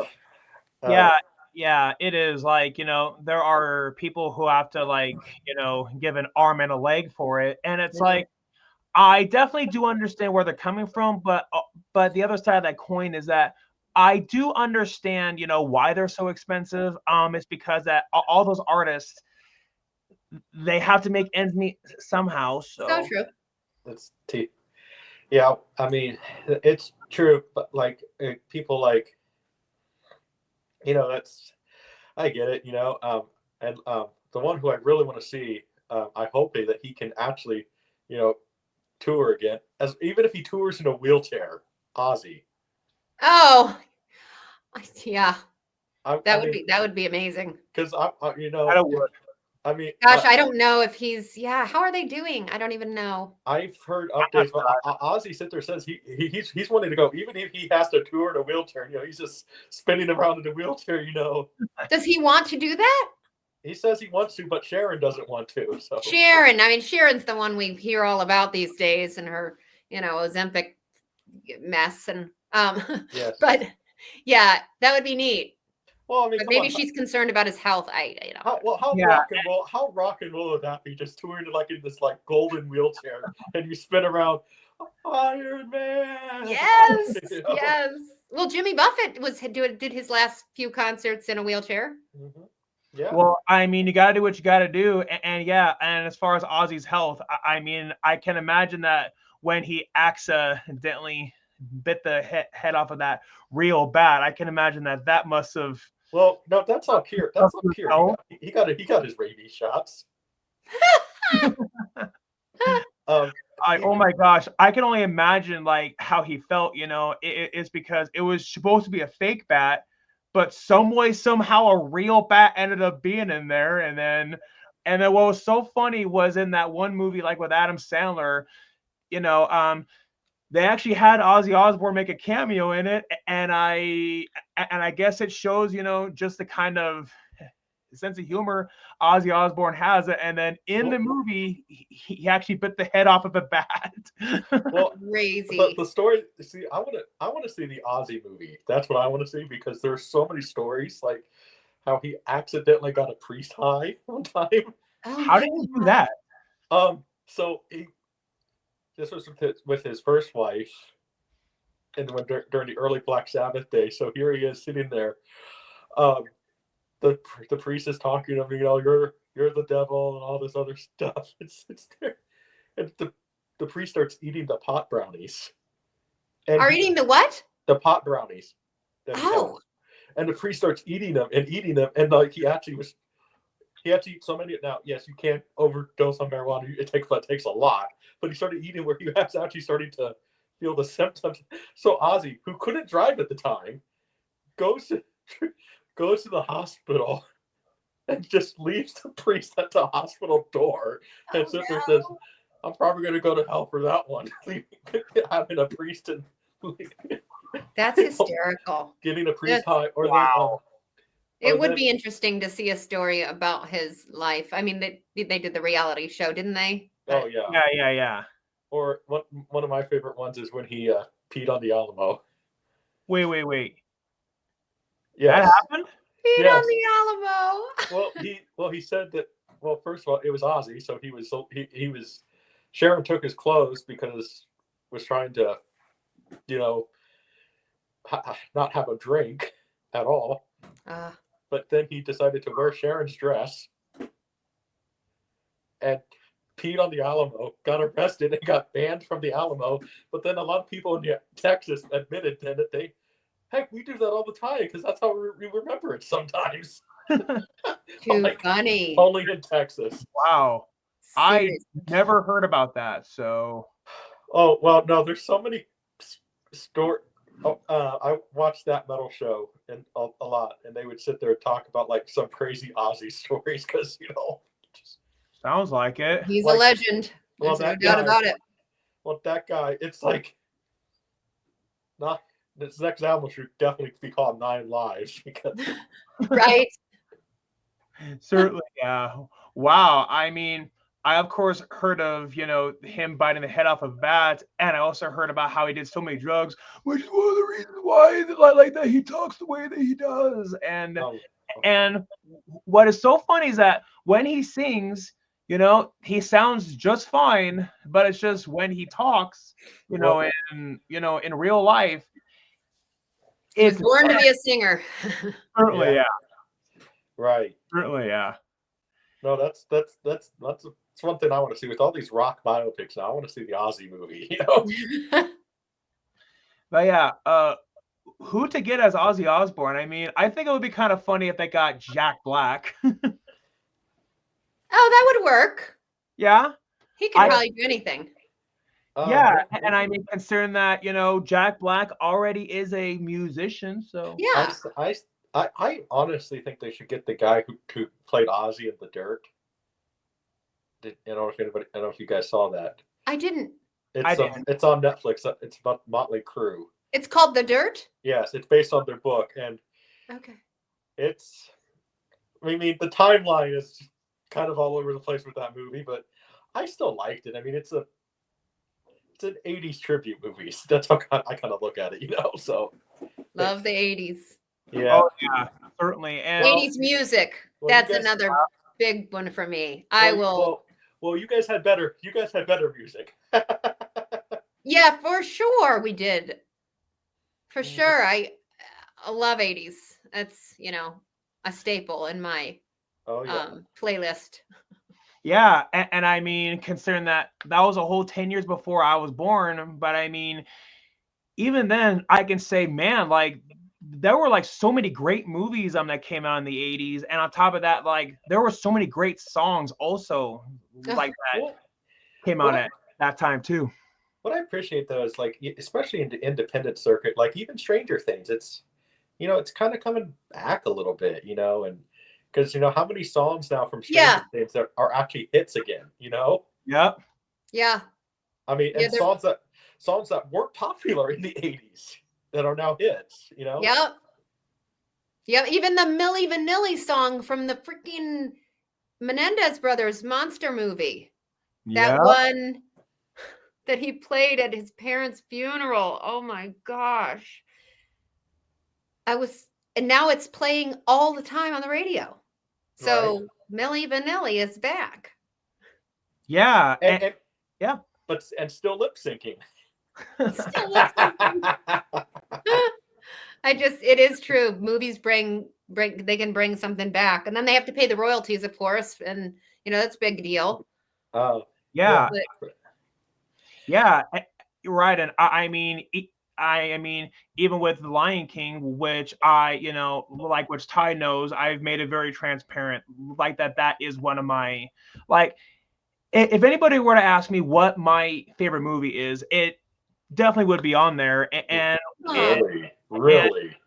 it is. Like, there are people who have to give an arm and a leg for it. And it's like, I definitely do understand where they're coming from, but the other side of that coin is that I do understand, why they're so expensive. It's because that all those artists, they have to make ends meet somehow. So true. That's yeah. I mean, it's true, but people that's, I get it, and the one who I really want to see, I hope that he can actually, tour again, even if he tours in a wheelchair. Ozzy. Oh, yeah. That would be amazing. Because I mean, Gosh, I don't know if he's. Yeah, how are they doing? I don't even know. I've heard updates, but Ozzy Sitter says he's wanting to go, even if he has to tour in a wheelchair. He's just spinning around in a wheelchair. Does he want to do that? He says he wants to, but Sharon doesn't want to. So Sharon, I mean, Sharon's the one we hear all about these days, and her, Ozempic mess, and yes. But yeah, that would be neat. Well, I mean, but maybe she's concerned about his health. How rock and roll would that be? Just touring in this golden wheelchair, and you spin around, Iron Man. Yes, yes. Well, Jimmy Buffett did his last few concerts in a wheelchair. Mm-hmm. Yeah. Well, I mean, you got to do what you got to do, and as far as Ozzy's health, I mean, I can imagine that when he accidentally bit the head off of that real bat, I can imagine that must have. Well, no, that's all cured. That's all cured. He got his rabies shots. Oh my gosh, I can only imagine how he felt. It's because it was supposed to be a fake bat, but some way, somehow, a real bat ended up being in there. And then what was so funny was in that one movie, with Adam Sandler, they actually had Ozzy Osbourne make a cameo in it, and I guess it shows, just the kind of sense of humor Ozzy Osbourne has. And then in the movie, he actually bit the head off of a bat. Well, crazy. But the story, see, I want to see the Ozzy movie. That's what I want to see, because there's so many stories, like how he accidentally got a priest high one time. Oh, how did he do that? So this was with his first wife, and during the early Black Sabbath day. So here he is sitting there. The priest is talking to him, you're the devil and all this other stuff. It's there, and the priest starts eating the pot brownies. Eating the what? The pot brownies. Oh. And the priest starts eating them, and he actually eat so many. Now, yes, you can't overdose on marijuana. It takes a lot. But he started eating where he was actually starting to feel the symptoms. So Ozzy, who couldn't drive at the time, goes to the hospital and just leaves the priest at the hospital door and says, I'm probably going to go to hell for that one. Having a priest and that's hysterical. Getting a priest high. Or wow. It would be interesting to see a story about his life. I mean, they did the reality show, didn't they? Oh, yeah. Yeah. Or one of my favorite ones is when he peed on the Alamo. Wait. Yes. That happened? Peed on the Alamo. Well, he said that. Well, first of all, it was Ozzy, so he was. Sharon took his clothes because was trying to, not have a drink at all. But then he decided to wear Sharon's dress and peed on the Alamo, got arrested, and got banned from the Alamo. But then a lot of people in Texas admitted then that heck, we do that all the time because that's how we remember it sometimes. Too funny. Only in Texas. Wow. Seriously. I never heard about that. So. Oh, well, no, there's so many stories. I watched that metal show and a lot, and they would sit there and talk about some crazy Ozzy stories because sounds like it. He's a legend. There's no doubt about it. Well, that guy, it's not. This next album should definitely be called 9 Lives because. Right. Certainly, yeah. Wow. I mean, I of course heard of him biting the head off of bats, and I also heard about how he did so many drugs, which is one of the reasons why like that he talks the way that he does. And what is so funny is that when he sings, he sounds just fine, but it's just when he talks, in real life, he's born to be a singer. Certainly, yeah. Right. Certainly, yeah. No, that's one thing I want to see with all these rock biopics now. I want to see the Ozzy movie, But yeah, who to get as Ozzy Osbourne? I mean, I think it would be kind of funny if they got Jack Black. Oh, that would work. Yeah. He can probably do anything. Yeah, and I mean, considering that Jack Black already is a musician, so yeah. I honestly think they should get the guy who played Ozzy in The Dirt. I don't know if anybody. I don't know if you guys saw that. I didn't. It's on Netflix. It's about Motley Crue. It's called The Dirt? Yes, it's based on their book, and Okay. it's. I mean, the timeline is kind of all over the place with that movie, but I still liked it. I mean, it's an '80s tribute movie. So that's how I kind of look at it, So Love the 80s. Yeah. Oh yeah, certainly. And 80s music. That's another big one for me. Well, you guys had better music. Yeah, for sure we did. For sure. I love 80s. That's, a staple in my playlist. Yeah, and I mean, considering that was a whole 10 years before I was born, but I mean, even then, I can say, man, like there were like so many great movies that came out in the 80s, and on top of that, like there were so many great songs also like that came out at that time too. What I appreciate though is like, especially in the independent circuit, like even Stranger Things, it's it's kind of coming back a little bit, and because how many songs now from Stranger Things that are actually hits again, Yep. Yeah. I mean, and songs that weren't popular in the 80s that are now hits, Yep. Yep. Even the Milli Vanilli song from the freaking Menendez Brothers monster movie. That one that he played at his parents' funeral. Oh my gosh. And now it's playing all the time on the radio. So Milli Vanilli is back. Yeah. And yeah. But still lip syncing. It is true. Movies they can bring something back, and then they have to pay the royalties, of course, and that's a big deal. Oh, yeah. Yeah, right. And I mean, even with The Lion King, which which Ty knows, I've made it very transparent, like that is one of my, like, if anybody were to ask me what my favorite movie is, it definitely would be on there. And really,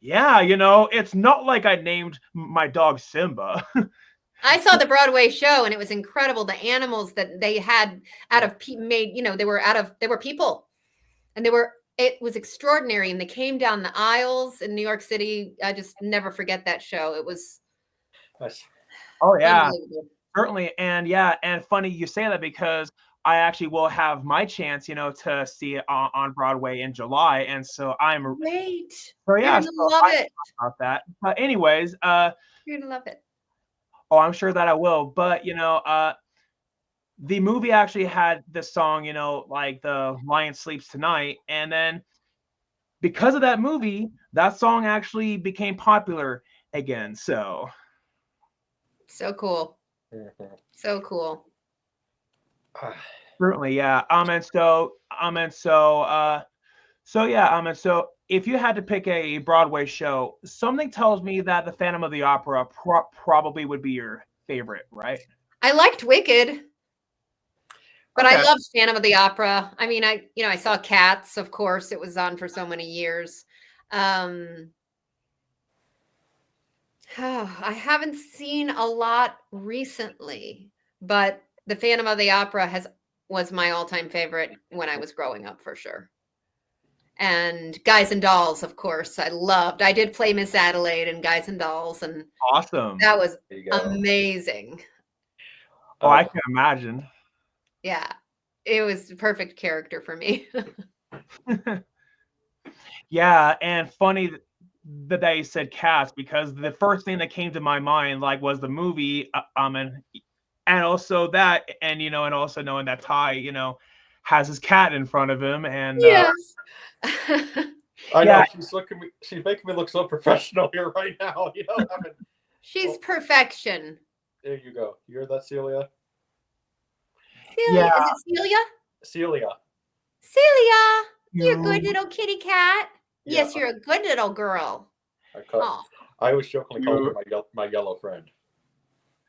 yeah, it's not like I named my dog Simba. I saw the Broadway show, and it was incredible. The animals that they had out of they were people, and it was extraordinary. And they came down the aisles in New York City. I just never forget that show. It was. Oh yeah, certainly. And and funny you say that, because I actually will have my chance, to see it on Broadway in July, and so I'm great. So yeah, you're gonna love it about that. But anyways, you're gonna love it. Oh, I'm sure that I will. But the movie actually had this song, like The Lion Sleeps Tonight, and then because of that movie, that song actually became popular again. So cool. So cool. Certainly, yeah. So if you had to pick a Broadway show, something tells me that The Phantom of the Opera probably would be your favorite, right? I liked Wicked, but I loved Phantom of the Opera. I mean, I saw Cats, of course. It was on for so many years. I haven't seen a lot recently, but The Phantom of the Opera was my all-time favorite when I was growing up, for sure. And Guys and Dolls, of course, I loved. I did play Miss Adelaide in Guys and Dolls, and awesome. That was amazing. Oh, I can imagine. Yeah, it was the perfect character for me. Yeah, and funny that you said Cats, because the first thing that came to my mind was the movie, and also that, and and also knowing that Ty, has his cat in front of him, and yes. I know she's making me look so professional here right now. She's perfection. There you go. You heard that, Celia? Celia. Yeah. Is it Celia? Celia. Celia, you're a good little kitty cat. Yeah. Yes, you're a good little girl. I was jokingly calling her my yellow friend.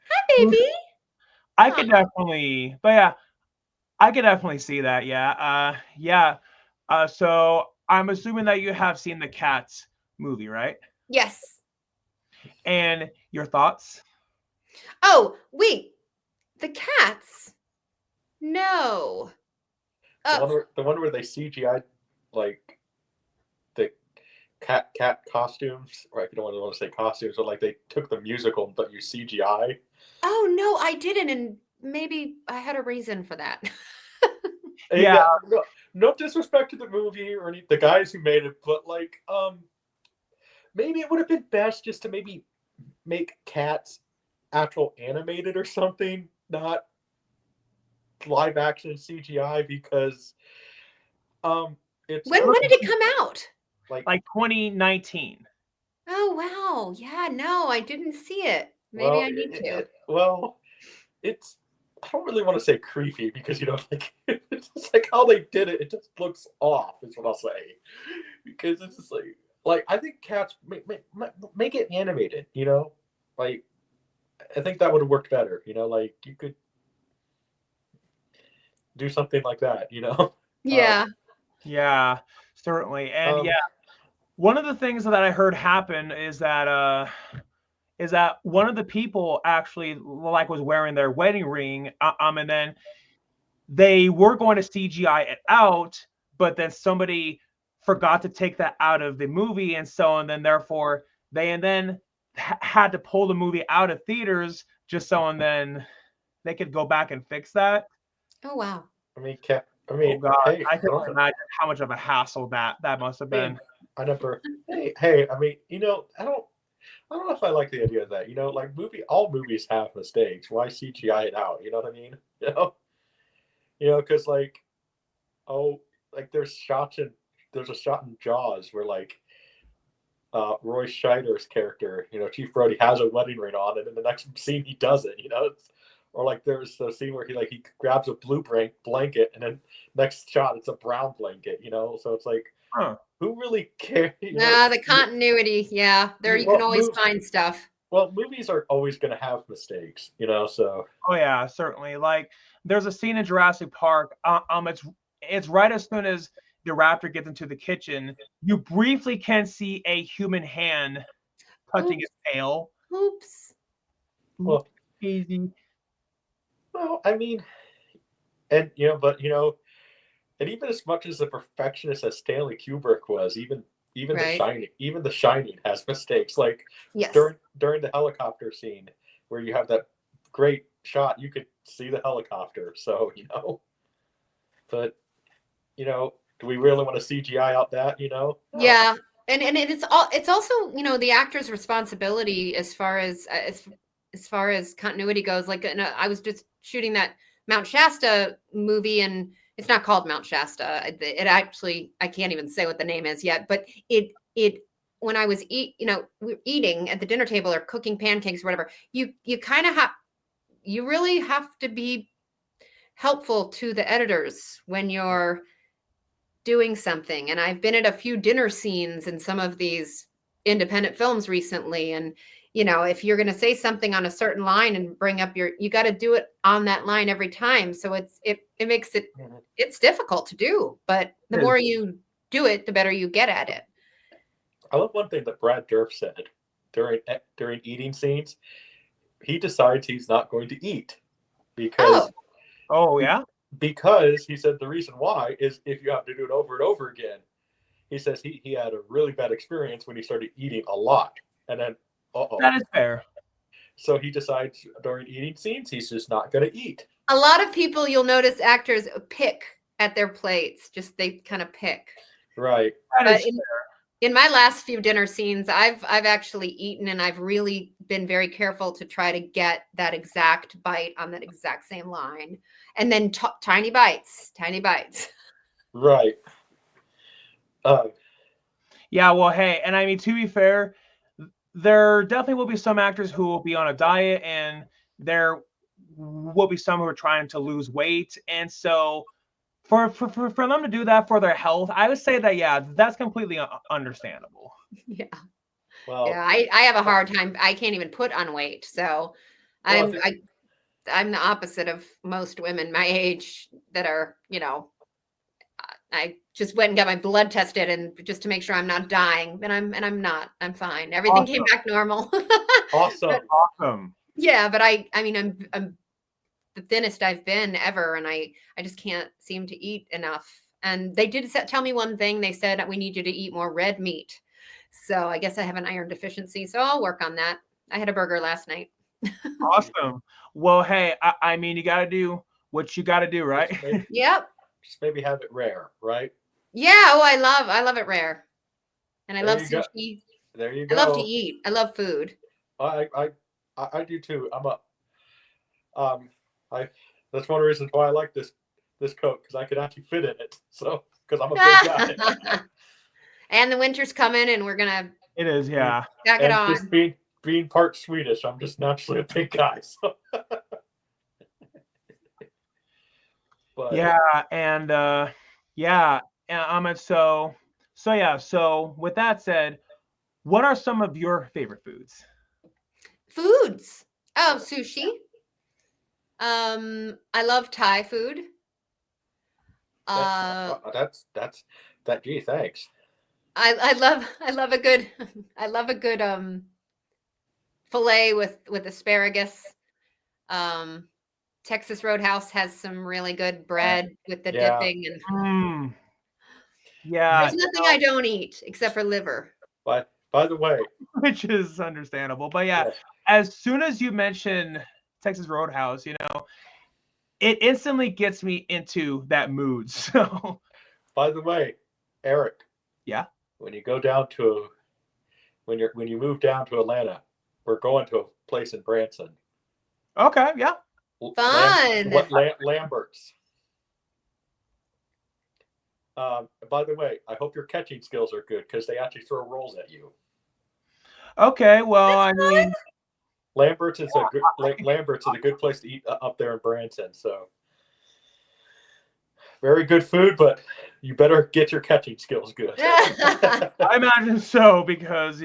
Hi, baby. I could definitely, but yeah, I could definitely see that. Yeah. So I'm assuming that you have seen the Cats movie, right? Yes. And your thoughts? Oh, wait. The cats? No. The one where they CGI like the cat costumes, or if you don't want to say costumes, but like they took the musical but you CGI. Oh no, I didn't, and maybe I had a reason for that. Yeah. No disrespect to the movie or the guys who made it, but like maybe it would have been best just to maybe make cats actual animated or something, not live action CGI, because it's When did it come out? like 2019. Oh wow. Yeah, no, I didn't see it. Maybe well, I need to. it's I don't really want to say creepy because like it's just like how they did it. It just looks off, is what I'll say, because it's just like I think cats make it animated. Like I think that would have worked better. Like you could do something like that. Yeah. Yeah, certainly. And yeah, one of the things that I heard happen is that one of the people actually like was wearing their wedding ring, and then they were going to CGI it out, but then somebody forgot to take that out of the movie, and then therefore they had to pull the movie out of theaters just so and then they could go back and fix that. Oh wow. Oh God, hey, I can imagine how much of a hassle that must have been. I never. Hey, I mean, I don't know if I like the idea of that. Like all movies have mistakes. Why CGI it out? You know what I mean? Because like there's a shot in Jaws where like Roy Scheider's character, Chief Brody, has a wedding ring on, and in the next scene he doesn't. Or like there's the scene where he grabs a blue blanket, and then next shot it's a brown blanket. So it's like, who really cares? The continuity. Yeah, you can always find stuff. Well, movies are always going to have mistakes, so. Oh yeah, certainly. Like there's a scene in Jurassic Park. It's right as soon as the raptor gets into the kitchen, you briefly can see a human hand touching its tail. Oops. Well, easy. Well, I mean, and and even as much as the perfectionist as Stanley Kubrick was, even right. the Shining has mistakes. Like yes. during the helicopter scene where you have that great shot, you could see the helicopter. So but do we really want to CGI out that? No. Yeah, and it's also the actor's responsibility as far as continuity goes. Like, I was just shooting that Mount Shasta movie, and it's not called Mount Shasta. It actually, I can't even say what the name is yet, but it when I was we're eating at the dinner table or cooking pancakes or whatever, you kind of you really have to be helpful to the editors when you're doing something. And I've been at a few dinner scenes in some of these independent films recently, and if you're going to say something on a certain line and bring up you got to do it on that line every time. So it makes it's difficult to do, but the more you do it, the better you get at it. I love one thing that Brad Dourif said during eating scenes. He decides he's not going to eat because yeah, because he said the reason why is if you have to do it over and over again. He says he had a really bad experience when he started eating a lot, and then that is fair. So he decides during eating scenes he's just not going to eat. A lot of people, you'll notice, actors pick at their plates. Just they kind of pick. Right. That is fair. In my last few dinner scenes, I've actually eaten, and I've really been very careful to try to get that exact bite on that exact same line, and then tiny bites. Right. Yeah. Well, hey, and I mean, to be fair, there definitely will be some actors who will be on a diet, and there will be some who are trying to lose weight, and so for them to do that for their health, I would say that that's completely understandable. Yeah. Well, yeah, I have a hard time. I can't even put on weight, so I'm the opposite of most women my age that are, I just went and got my blood tested, and just to make sure I'm not dying, and I'm not. I'm fine. Everything came back normal. Awesome. Awesome. Yeah, but I mean, I'm the thinnest I've been ever. And I just can't seem to eat enough. And they did tell me one thing. They said, we need you to eat more red meat. So I guess I have an iron deficiency. So I'll work on that. I had a burger last night. Awesome. Well, hey, I mean, you got to do what you got to do, right? Yep. Just maybe have it rare, right? Yeah. Oh, I love it rare. And I love sushi. There you go. I love to eat. I love food. I do too. That's one of the reasons why I like this coat, because I could actually fit in it. So, because I'm a big guy. And the winter's coming, and we're gonna. It is, yeah. Back it on. Just being part Swedish, I'm just naturally a big guy. So. But, yeah, and so with that said, what are some of your favorite foods? Oh, sushi. I love Thai food. Gee, thanks. I love a good filet with asparagus. Texas Roadhouse has some really good bread with the dipping, and there's nothing I don't eat except for liver. By the way, which is understandable, but as soon as you mention Texas Roadhouse, it instantly gets me into that mood. So, by the way, Eric, when you go down to when you move down to Atlanta, we're going to a place in Branson. Okay, yeah. Fun. Lambert's. By the way, I hope your catching skills are good, because they actually throw rolls at you. Okay, well, I mean, Lambert's is a good place to eat up there in Branson. So, very good food, but you better get your catching skills good. I imagine so, because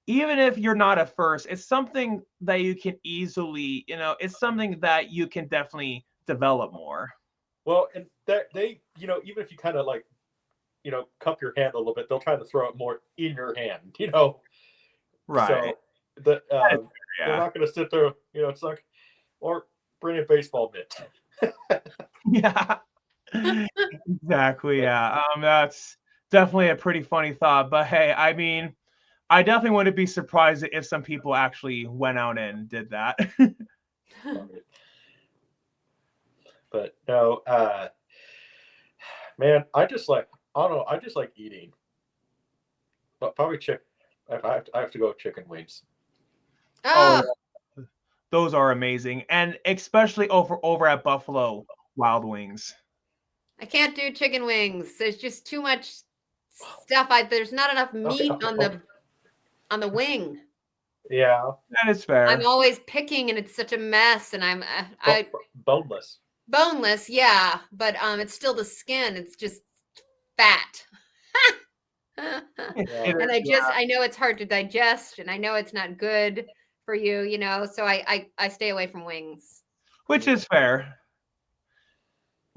even if you're not at first, it's something that you can easily, it's something that you can definitely develop more. Well, and they, even if you kind of like, cup your hand a little bit, they'll try to throw it more in your hand, Right. So they're not going to sit there, it's like, or bring a baseball mitt. Yeah. Exactly. Yeah. That's definitely a pretty funny thought. But hey, I mean, I definitely wouldn't be surprised if some people actually went out and did that. But no, man, I just like eating. But probably chicken. I have to go with chicken wings. Oh, those are amazing, and especially over at Buffalo Wild Wings. I can't do chicken wings. There's just too much stuff. There's not enough meat on the wing. Yeah, that is fair. I'm always picking, and it's such a mess. And I'm boneless. Boneless, yeah, but it's still the skin. It's just fat. And I know it's hard to digest, and I know it's not good for you, so I stay away from wings. Which is fair.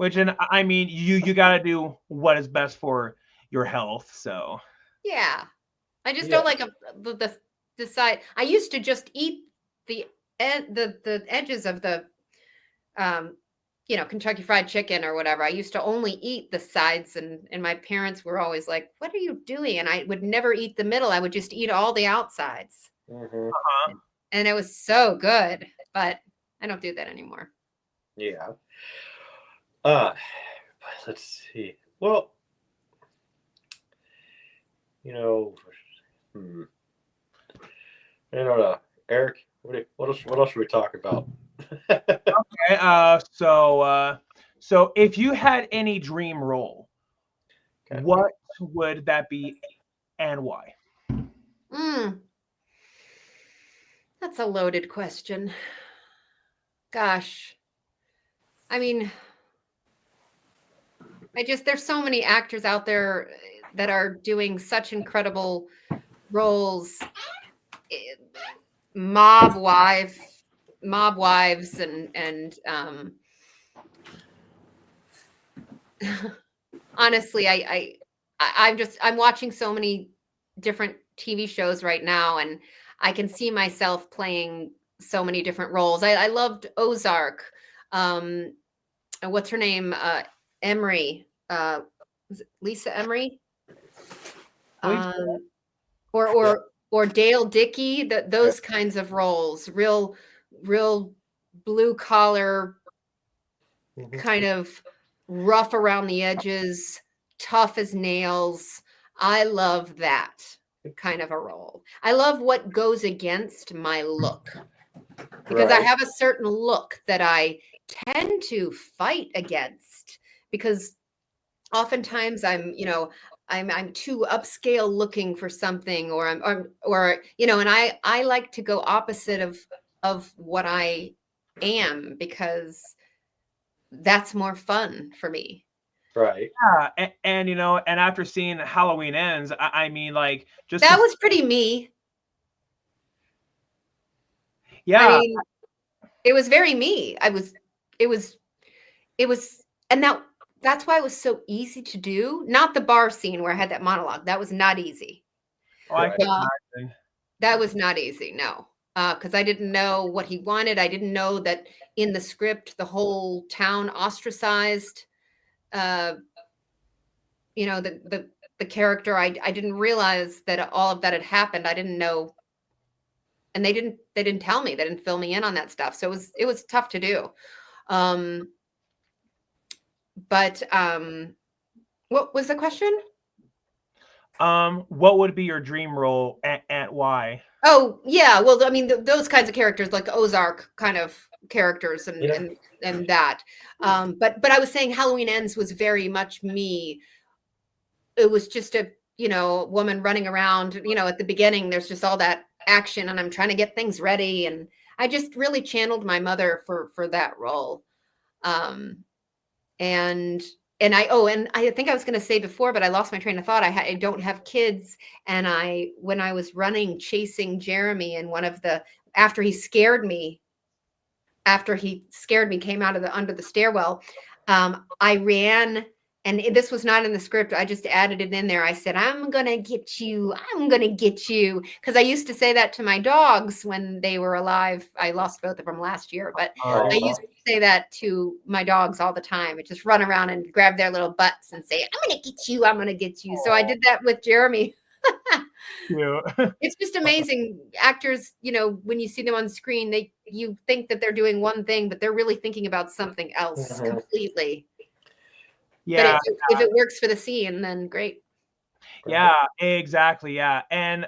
And I mean, you got to do what is best for your health, so. Yeah. I just don't like the side. I used to just eat the edges of the Kentucky Fried Chicken or whatever. I used to only eat the sides, and my parents were always like, "What are you doing?" And I would never eat the middle. I would just eat all the outsides. Mm-hmm. And it was so good, but I don't do that anymore. Yeah. Let's see. Well, I don't know. Eric, what else should we talk about? Okay. So if you had any dream role, what would that be, and why? That's a loaded question. Gosh. I mean, there's so many actors out there that are doing such incredible roles. Mob wives and honestly, I'm watching so many different TV shows right now, and I can see myself playing so many different roles. I loved Ozark. What's her name? Emery. Was it Lisa Emery? Or Dale Dickey. Those kinds of roles. Real blue collar, kind of rough around the edges, tough as nails. I love that kind of a role. I love what goes against my look, because I have a certain look that I tend to fight against, because oftentimes I'm too upscale looking for something, or and I like to go opposite of what I am, because that's more fun for me. Right. Yeah, and and after seeing Halloween Ends, I mean, like, just That was pretty me. yeah. I mean, it was very me. It was, and that's why it was so easy to do. Not the bar scene where I had that monologue. That was not easy. Oh, I can imagine. That was not easy. No, because I didn't know what he wanted. I didn't know that in the script the whole town ostracized. The character. I didn't realize that all of that had happened. I didn't know, and they didn't tell me. They didn't fill me in on that stuff. So it was tough to do. But what was the question? What would be your dream role, and why? Oh yeah, well, I mean, those kinds of characters, like Ozark kind of characters, and that. But I was saying Halloween Ends was very much me. It was just a woman running around. At the beginning, there's just all that action, and I'm trying to get things ready, and I just really channeled my mother for that role. And I think I was going to say before, but I lost my train of thought. I don't have kids, and when I was running chasing Jeremy, and after he scared me, came out of under the stairwell, I ran. And this was not in the script. I just added it in there. I said, I'm going to get you. I'm going to get you. Because I used to say that to my dogs when they were alive. I lost both of them last year. But I used to say that to my dogs all the time. I just run around and grab their little butts and say, I'm going to get you. I'm going to get you. So I did that with Jeremy. Yeah. It's just amazing. Actors, when you see them on screen, you think that they're doing one thing, but they're really thinking about something else completely. Yeah. But if it works for the scene, then great. Yeah, exactly. Yeah. And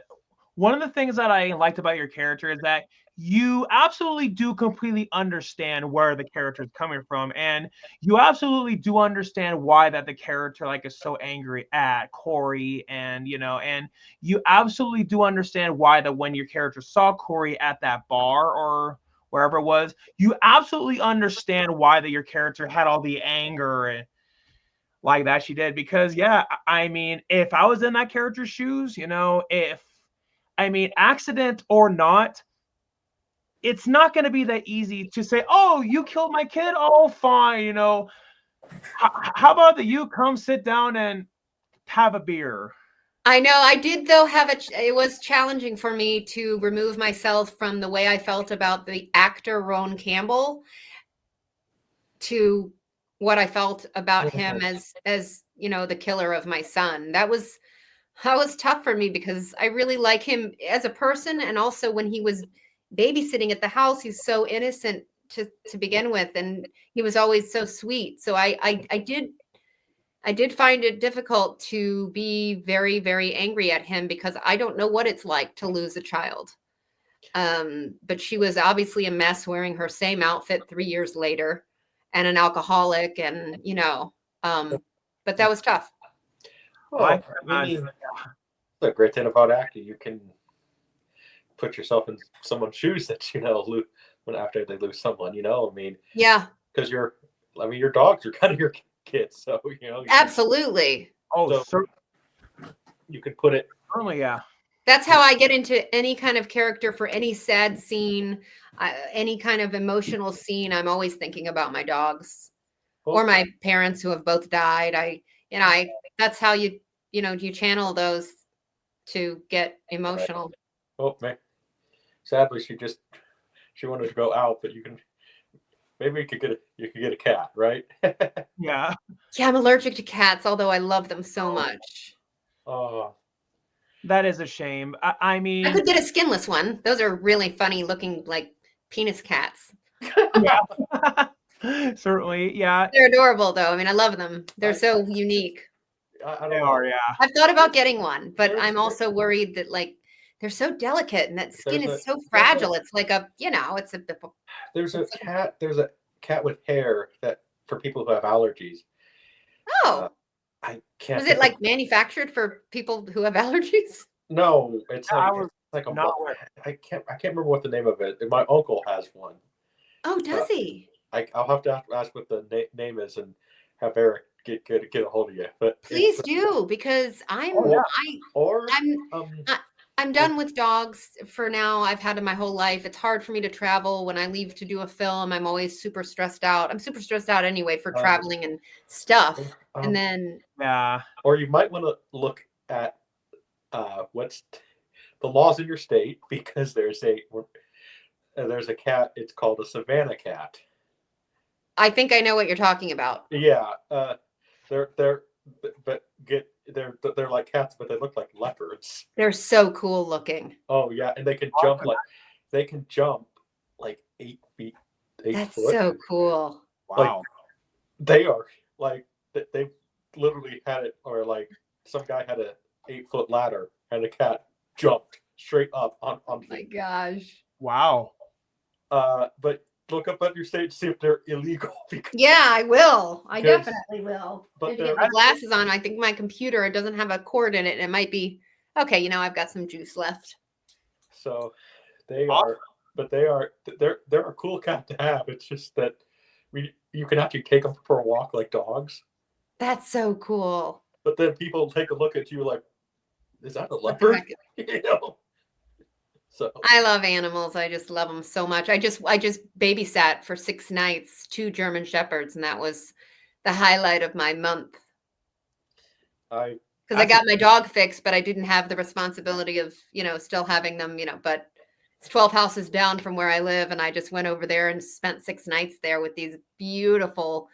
one of the things that I liked about your character is that you absolutely do completely understand where the character is coming from, and you absolutely do understand why that the character is so angry at Corey, and and you absolutely do understand why that when your character saw Corey at that bar or wherever it was, you absolutely understand why that your character had all the anger and like that she did. Because yeah, I mean, if I was in that character's shoes, accident or not, it's not going to be that easy to say, oh, you killed my kid, oh fine, how about that you come sit down and have a beer. I know. I did, though, it was challenging for me to remove myself from the way I felt about the actor Roan Campbell to what I felt about him as the killer of my son. That was tough for me, because I really like him as a person, and also when he was babysitting at the house, he's so innocent to begin with, and he was always so sweet. So I did find it difficult to be very, very angry at him, because I don't know what it's like to lose a child. But she was obviously a mess, wearing her same outfit 3 years later, and an alcoholic, and but that was tough. Well, I mean, the great thing about acting, you can put yourself in someone's shoes that when after they lose someone. I mean, yeah, because your dogs are kind of your kids, so absolutely. You could put it. Oh yeah. That's how I get into any kind of character for any sad scene, any kind of emotional scene. I'm always thinking about my dogs or my parents who have both died. That's how you channel those to get emotional. Oh man, sadly, she just she wanted to go out, but maybe you could get a cat, right? Yeah. Yeah, I'm allergic to cats, although I love them so much. Oh, That is a shame. I I mean, could get a skinless one. Those are really funny looking, like penis cats. yeah. Certainly, yeah, They're adorable, though. I mean, I love them. They're I so unique. I they don't are. know. Yeah. I've thought about getting one, but There's I'm also worried that like they're so delicate and that skin there's a is so there's fragile. It's like a, it's a there's a it's like cat there's a cat with hair that for people who have allergies. Uh, oh, I can't was it think of like manufactured for people who have allergies? no. It's I like was a not aware. I can't remember what the name of it. My uncle has one. Oh, does he? I'll have to ask what the name is and have Eric get a hold of you. But Please it's do because Oh yeah. or I'm um I, I'm or, done with dogs for now. I've had them my whole life. It's hard for me to travel. When I leave to do a film, I'm always super stressed out. I'm super stressed out anyway for um, traveling and stuff. And um then Yeah. or you might want to look at what's the laws in your state because there's a cat. It's called a Savannah cat. I think I know what you're talking about. Yeah, they're but they're like cats, but they look like leopards. They're so cool looking. Oh yeah, and they can jump like 8 feet, eight That's foot. so cool. Like Wow. they are like they literally had it, or like some guy had a 8 foot ladder and a cat jumped straight up on My gosh. Wow. but look up on your state to see if they're illegal because Yeah, I will. I Because- definitely will. but If you they're get my glasses on, I think my computer it doesn't have a cord in it. And it might be okay. I've got some juice left. so they Awesome. are, but they're a cool cat to have. It's just that you can actually take them for a walk like dogs, That's so cool. but then people take a look at you like, is that a What the leopard? heck? You know. So I love animals. I just love them so much. I just babysat for 6 nights 2 German shepherds, and that was the highlight of my month. I Because I got my dog fixed, but I didn't have the responsibility of, still having them, but it's 12 houses down from where I live. And I just went over there and spent 6 nights there with these beautiful,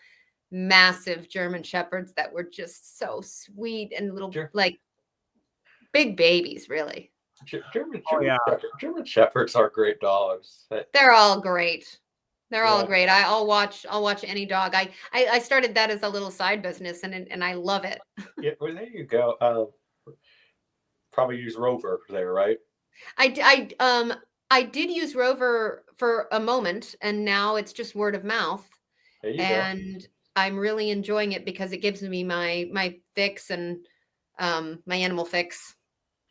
massive German shepherds that were just so sweet and little, like big babies, really. German shepherds are great dogs. They're all great. They're all great. I'll watch any dog. I started that as a little side business and I love it. Yeah, well, there you go. Probably use Rover there, right? I did use Rover for a moment and now it's just word of mouth. There you And I'm really enjoying it because it gives me my fix and my animal fix.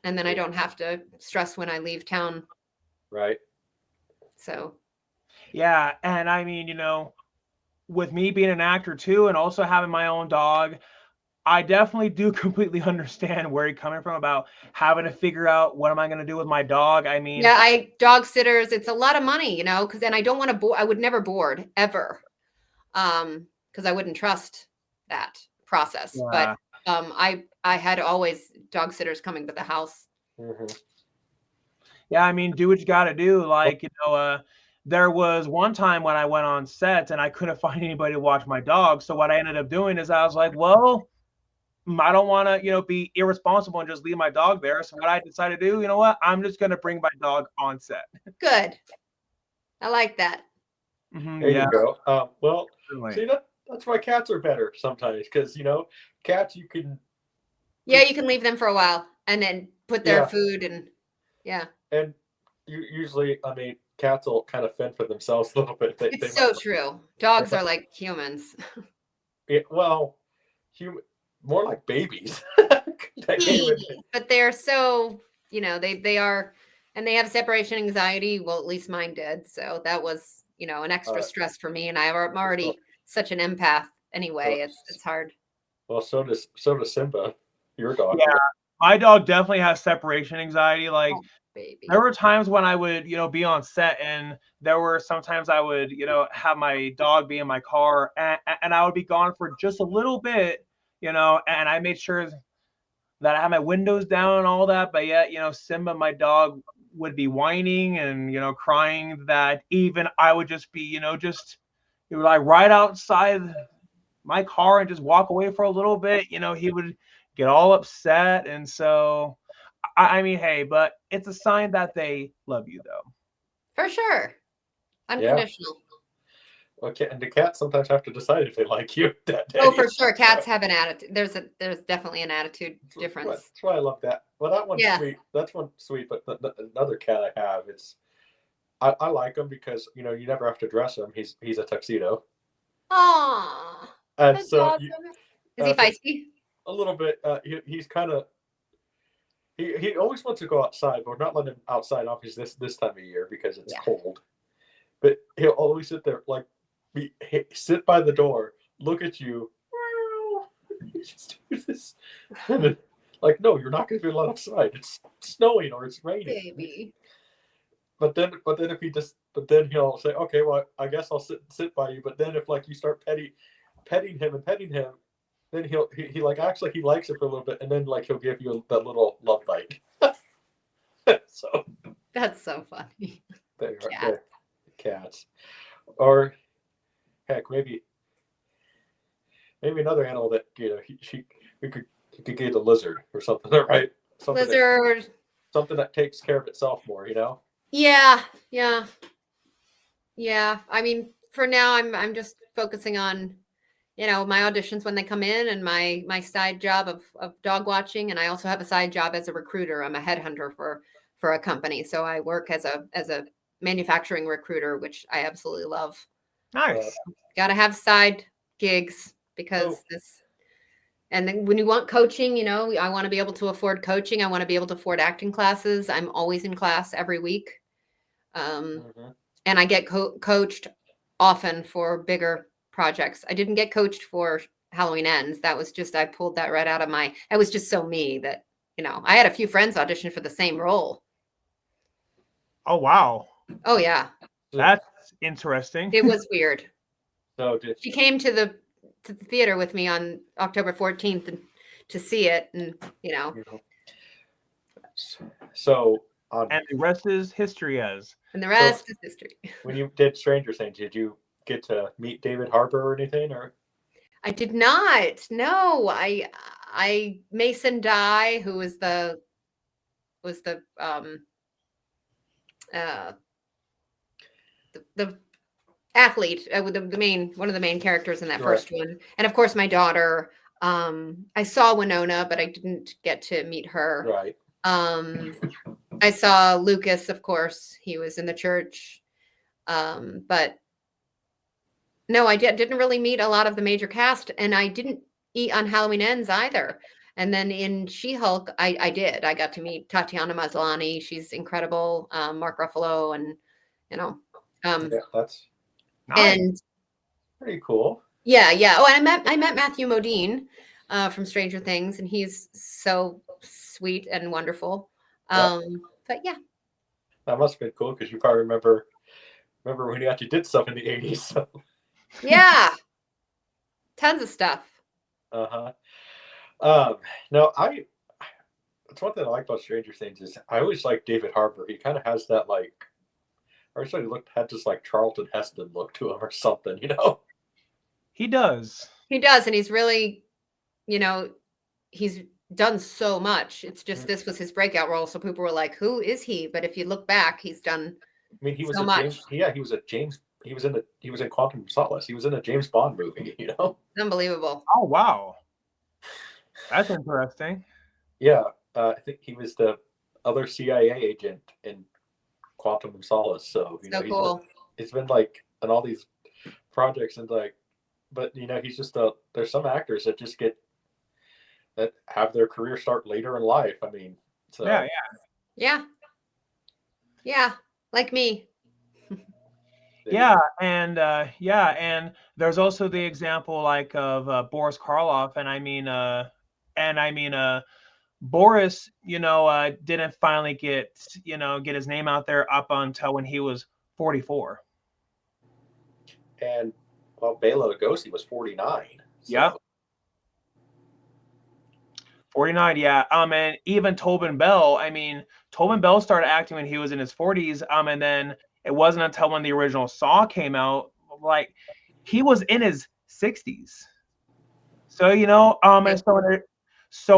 And then I don't have to stress when I leave town. Right. So Yeah, and I mean, with me being an actor too, and also having my own dog, I definitely do completely understand where you're coming from about having to figure out what am I going to do with my dog. I mean, yeah, dog sitters, it's a lot of money, because then I don't want to board. I would never board ever, because I wouldn't trust that process. Yeah. But I had always dog sitters coming to the house. Mm-hmm. Yeah, I mean, do what you got to do. Like, there was one time when I went on set and I couldn't find anybody to watch my dog. So what I ended up doing is I was like, well, I don't want to, be irresponsible and just leave my dog there. So what I decided to do, you know what? I'm just going to bring my dog on set. Good. I like that. Mm-hmm, There yeah. you go. Well, Certainly. see that's why cats are better sometimes because cats you can. Yeah, you can leave them for a while and then put their food and yeah. And you usually, I mean, cats will kind of fend for themselves a little bit. It's so true. Dogs are like humans. Well, more like babies. But they're so, they are, and they have separation anxiety. Well, at least mine did. So that was, an extra stress for me. And I'm already such an empath anyway. It's hard. Well, so does Simba, your dog. Yeah, my dog definitely has separation anxiety. Like, baby. There were times when I would, be on set, and there were sometimes I would, have my dog be in my car, and I would be gone for just a little bit, and I made sure that I had my windows down and all that. But yet, Simba, my dog, would be whining and crying that even I would just be just he would like right outside my car and just walk away for a little bit. He would get all upset, and so I mean, hey, but it's a sign that they love you, though. For sure. Unconditional. Okay, and the cats sometimes have to decide if they like you that day. Oh, for sure. Cats have an attitude. There's definitely an attitude difference. That's why I love that. Well, that one's sweet. That's one sweet, but another cat I have, I like him because you never have to dress him. He's a tuxedo. Aww. And so awesome. Is he feisty? A little bit. He's kind of. He always wants to go outside, but we're not letting him outside obviously this time of year because it's cold. But he'll always sit there sit by the door, look at you, just do this, and then, like, no, you're not going to be allowed outside. It's snowing or it's raining. Baby. But then then he'll say, okay, well, I guess I'll sit by you. But then if like you start petting him, then he like actually he likes it for a little bit, and then like he'll give you that little love bite. So that's so funny. They're cats, or heck, maybe another animal that we could get a lizard or something, right? Lizard. Something that takes care of itself more, Yeah. I mean, for now, I'm just focusing on, my auditions when they come in, and my side job of dog watching, and I also have a side job as a recruiter. I'm a headhunter for a company, so I work as a manufacturing recruiter, which I absolutely love. Nice. Got to have side gigs because this. And then when you want coaching, I want to be able to afford coaching. I want to be able to afford acting classes. I'm always in class every week. And I get coached often for bigger projects. I didn't get coached for Halloween Ends. That was just, I pulled that right out of it was just so me that, I had a few friends audition for the same role. Oh, wow. Oh, yeah. That's interesting. It was weird. So she came to the theater with me on October 14th to see it, and So and the rest is history. Is history. When you did Stranger Things, did you get to meet David Harbour or anything, or? I did not. No, I Mason Dye, who was the athlete, one of the main characters in that first one, and of course my daughter. I saw Winona, but I didn't get to meet her. Right. I saw Lucas, of course. He was in the church, but no, I didn't really meet a lot of the major cast, and I didn't eat on Halloween Ends either. And then in She-Hulk, I did. I got to meet Tatiana Maslany. She's incredible. Mark Ruffalo, and that's nice. And pretty cool. Yeah. Oh, and I met Matthew Modine from Stranger Things, and he's so sweet and wonderful. But yeah, that must have been cool because you probably remember when you actually did stuff in the 80s. So. Yeah, tons of stuff. No, it's one thing I like about Stranger Things is I always like David Harbour. He kind of has that like, or he had just like Charlton Heston look to him or something, He does. He does, and he's really, he's done so much. It's just this was his breakout role, so people were like, "Who is he?" But if you look back, he's done. I mean, he was so much. He was in Quantum of Solace. He was in a James Bond movie, Unbelievable. Oh wow, that's interesting. Yeah, I think he was the other CIA agent in Quantum of Solace. So cool. It's been like in all these projects and like, but he's just there's some actors that have their career start later in life. I mean, so yeah, like me. And there's also the example like of Boris Karloff, and I mean Boris, didn't finally get his name out there up until when he was 44. And well, Bela Lugosi was 49. So. Yeah. 49, yeah. And even Tobin Bell, I mean, Tobin Bell started acting when he was in his 40s. And then it wasn't until when the original Saw came out, like he was in his 60s. So,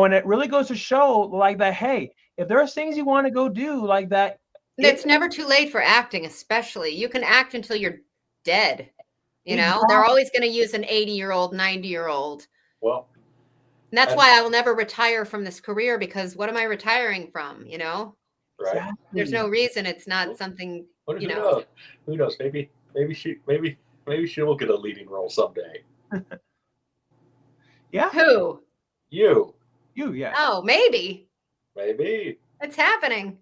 and it really goes to show like that, hey, if there's things you want to go do like that, It's never too late for acting, especially. You can act until you're dead. Exactly. They're always going to use an 80-year-old, 90-year-old. Well, and that's why I will never retire from this career, because what am I retiring from? Right. Exactly. There's no reason. It's not something, Who knows? Who knows? Maybe she will get a leading role someday. Yeah. Who? You, yeah. Oh, maybe. Maybe. It's happening.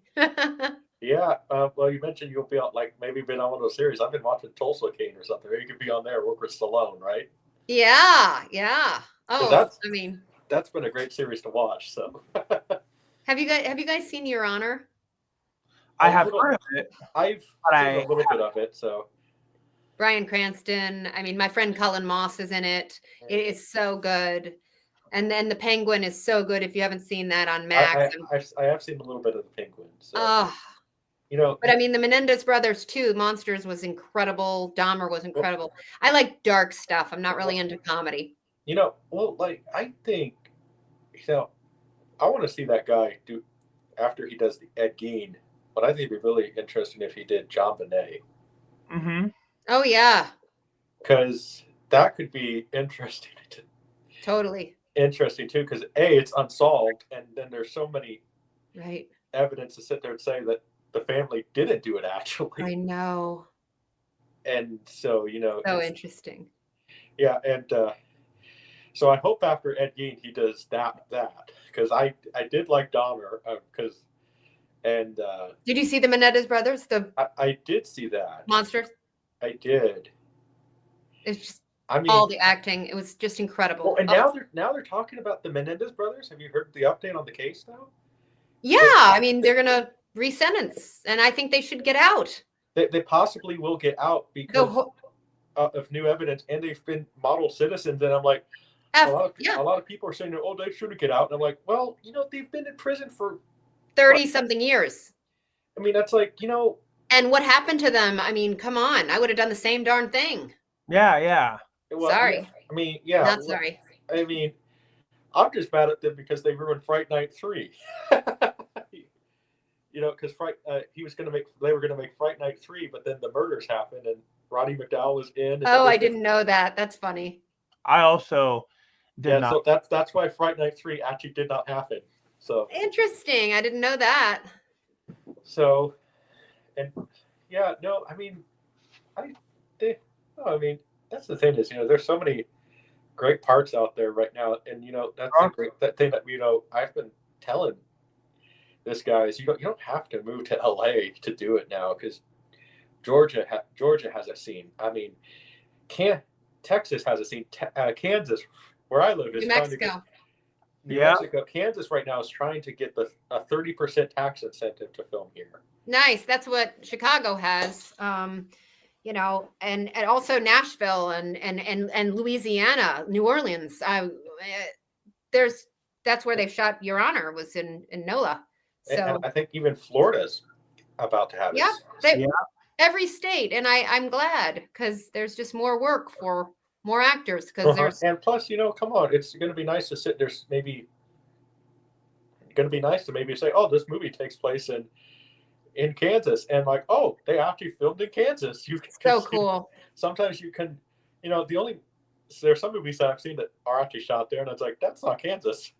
Yeah. Well, you mentioned you'll be on, like, maybe been on one of those series. I've been watching Tulsa King or something. Maybe you could be on there, work with Stallone, right? Yeah. Oh, that's been a great series to watch. So. Have you guys seen Your Honor? I have heard of it. I've seen a little bit of it. So. Bryan Cranston. I mean, my friend Cullen Moss is in it. It is so good. And then The Penguin is so good. If you haven't seen that on Max, I have seen a little bit of The Penguin. So, but I mean, the Menendez brothers too. Monsters was incredible. Dahmer was incredible. I like dark stuff. I'm not really into comedy. I think, I want to see that guy do after he does the Ed Gein. But I think it'd be really interesting if he did John Bonet. Mm-hmm. Oh yeah. Because that could be interesting. Totally. Interesting too, because it's unsolved, and then there's so many evidence to sit there and say that the family didn't do it actually. I know. And so so interesting. Yeah, and so I hope after Ed Gein he does that because I did like Dahmer did you see the Menendez brothers? I did see that Monsters. I did. It's just all the acting. It was just incredible. Well, and now they're talking about the Menendez brothers. Have you heard the update on the case now? Yeah, I mean they're gonna resentence, and I think they should get out. They possibly will get out because of new evidence, and they've been model citizens. And I'm like, a lot of people are saying, oh, they shouldn't get out. And I'm like, well, they've been in prison for 30-something years. I mean, that's like, And what happened to them? I mean, come on. I would have done the same darn thing. Yeah. Well, sorry. I mean, yeah. Not sorry. I mean, I'm just mad at them because they ruined Fright Night 3. Because they were going to make Fright Night 3, but then the murders happened and Roddy McDowall was in. I didn't know that. That's funny. I also did not. So that's why Fright Night 3 actually did not happen. So interesting. I didn't know that. So, and yeah, no, I mean, that's the thing is, there's so many great parts out there right now, and that's that thing that I've been telling this guy is you don't have to move to LA to do it now, because Georgia has a scene. I mean, Texas has a scene. Kansas, where I live, is New Mexico. New Mexico. Kansas right now is trying to get a 30% tax incentive to film here. Nice. That's what Chicago has. And also Nashville and Louisiana, New Orleans. That's where they shot Your Honor, was in NOLA. So and I think even Florida's about to have it. Every state, and I'm glad, because there's just more work for more actors. Because and plus, come on, it's going to be nice to sit there. Maybe going to be nice to maybe say, oh, this movie takes place in Kansas, and like, oh, they actually filmed in Kansas. So cool. Sometimes you can, there's some movies that I've seen that are actually shot there, and it's like, that's not Kansas.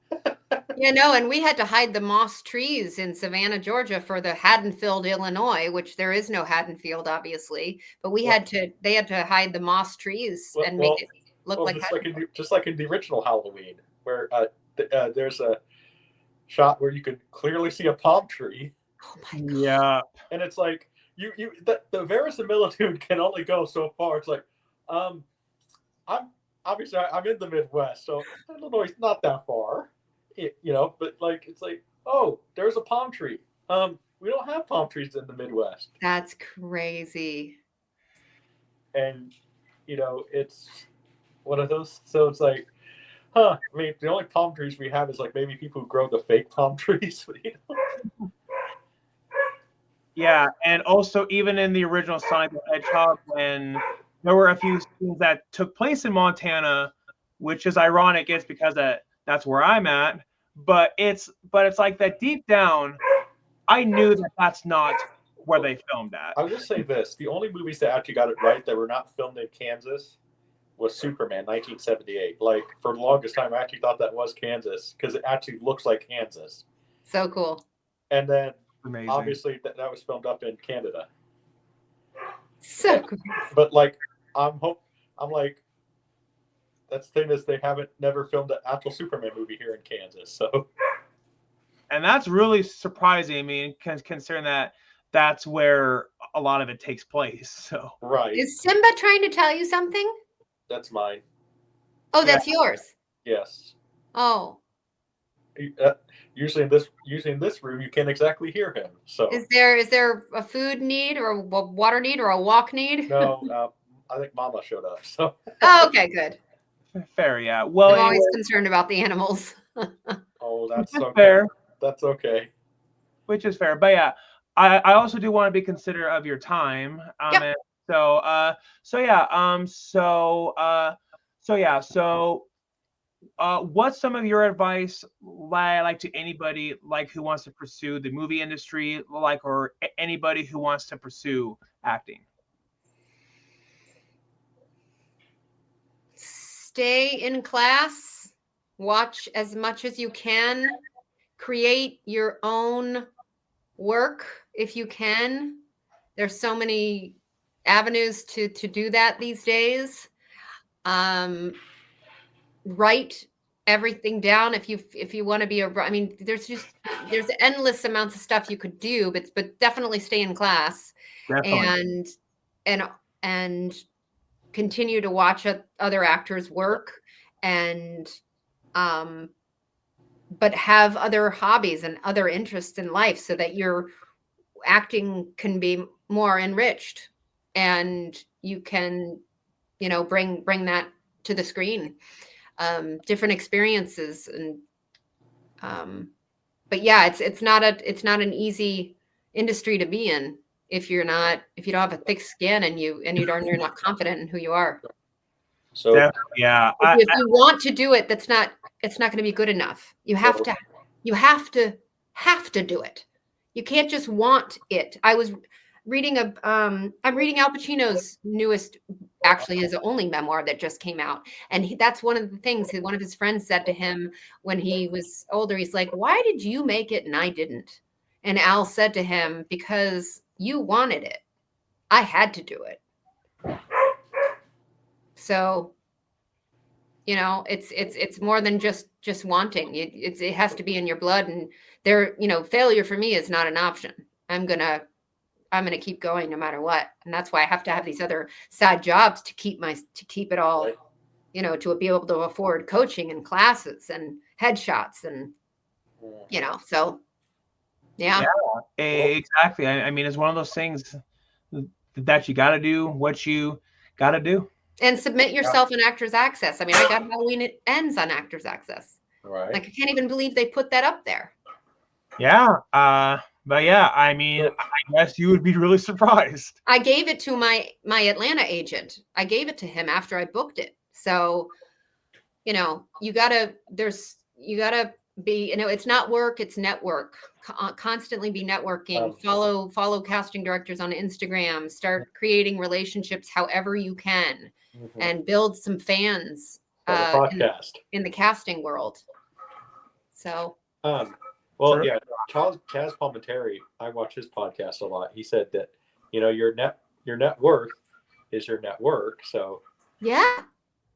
And we had to hide the moss trees in Savannah, Georgia for the Haddonfield, Illinois, which there is no Haddonfield, obviously, but they had to hide the moss trees and make it look like just like in the original Halloween, where there's a shot where you could clearly see a palm tree. Oh my God. Yeah. And it's like the verisimilitude can only go so far. It's like, I'm in the Midwest, so Illinois is not that far, but like, it's like, oh, there's a palm tree. We don't have palm trees in the Midwest. That's crazy. And, it's one of those, so it's like, Huh. I mean, the only palm trees we have is like maybe people who grow the fake palm trees. Yeah, and also even in the original Sonic the Hedgehog, when there were a few scenes that took place in Montana, which is ironic, it's because that's where I'm at. But it's like that deep down, I knew that that's not where they filmed at. I will say this: the only movies that actually got it right that were not filmed in Kansas was Superman, 1978. Like for the longest time, I actually thought that was Kansas because it actually looks like Kansas. So cool. And then Amazing. obviously that was filmed up in Canada. So cool. But like, I'm like, that's the thing is they haven't never filmed an actual Superman movie here in Kansas. So. And that's really surprising. I mean, considering that that's where a lot of it takes place. So. Right. Is Simba trying to tell you something? That's mine. Oh, that's yours. Yes. Oh. Usually in this room, you can't exactly hear him. So. Is there a food need or a water need or a walk need? No, I think Mama showed up. So. Oh, okay, good. Fair, yeah. Well, I'm always concerned about the animals. Oh, that's okay. Fair. That's okay. Which is fair, but yeah, I also do want to be considerate of your time. Yep. And what's some of your advice like to anybody like who wants to pursue the movie industry, like, or anybody who wants to pursue acting? Stay in class, watch as much as you can, create your own work if you can. There's so many avenues to do that these days. Write everything down if you want to be I mean, there's endless amounts of stuff you could do, but definitely stay in class. Definitely. and continue to watch other actors work, and but have other hobbies and other interests in life so that your acting can be more enriched and you can, bring that to the screen, different experiences. And but yeah, it's not an easy industry to be in if you don't have a thick skin and you're not confident in who you are. So yeah, if you want to do it, it's not going to be good enough. You have to do it. You can't just want it. I was reading I'm reading Al Pacino's newest, actually his only memoir that just came out. And that's one of the things one of his friends said to him when he was older. He's like, "Why did you make it and I didn't?" And Al said to him, "Because you wanted it. I had to do it." So, it's more than just wanting. It has to be in your blood. And failure for me is not an option. I'm gonna keep going no matter what. And that's why I have to have these other side jobs to keep it all, to be able to afford coaching and classes and headshots and, so yeah. Exactly. I mean, it's one of those things that you got to do what you got to do. And submit yourself in Actors Access. I mean, I got Halloween It Ends on Actors Access. Right. Like, I can't even believe they put that up there. Yeah. But yeah, I mean, I guess you would be really surprised. I gave it to my Atlanta agent. I gave it to him after I booked it. So, you gotta be, it's not work, it's network. Constantly be networking. Follow casting directors on Instagram. Start creating relationships however you can, and build some fans podcast in the casting world. So, well, yeah, Chaz Palminteri, I watch his podcast a lot. He said that your net worth is your network. So yeah,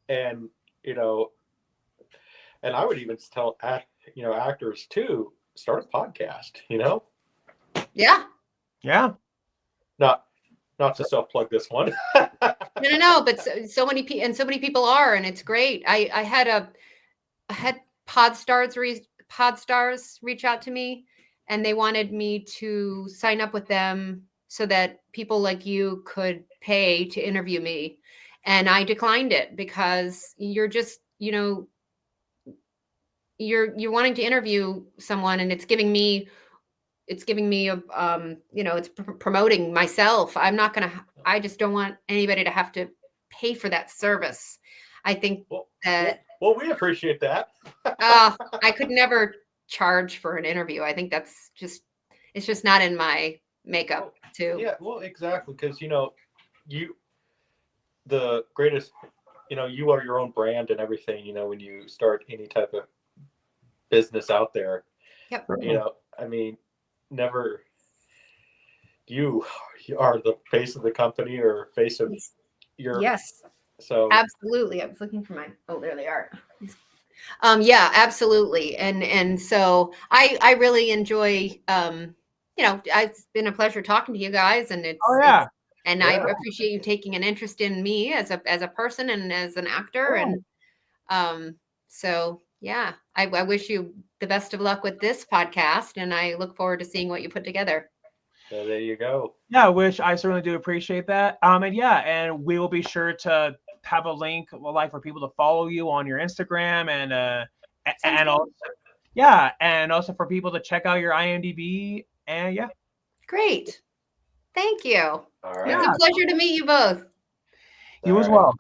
and and I would even tell actors to start a podcast. Yeah. Not to self-plug this one. No, but so many people are, and it's great. I had Podstars reach out to me, and they wanted me to sign up with them so that people like you could pay to interview me. And I declined it because you're just, you're wanting to interview someone, and it's giving me a it's promoting myself. I just don't want anybody to have to pay for that service. I think that we appreciate that. I could never charge for an interview. I think it's just not in my makeup too. Yeah, well, exactly, because the greatest, you are your own brand and everything. When you start any type of business out there, Yep. I mean, never. You are the face of the company or face of your. Yes. So absolutely. I was looking for mine. Oh, there they are. Yeah, absolutely. And so I really enjoy, it's been a pleasure talking to you guys, and I appreciate you taking an interest in me as a person and as an actor. And so, yeah, I wish you the best of luck with this podcast, and I look forward to seeing what you put together. So there you go. Yeah, which I certainly do appreciate that. And we will be sure to have a link, like, for people to follow you on your Instagram, and also for people to check out your IMDb. And yeah, great, thank you. All right. It's a pleasure to meet you both. You as well.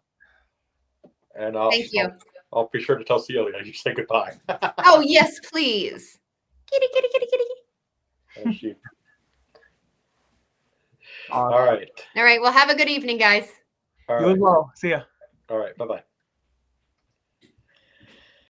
And thank you. I'll be sure to tell Celia you say goodbye. Oh yes, please. Kitty, kitty, kitty, kitty. All right. Well, have a good evening, guys. You as well. See ya. All right. Bye-bye.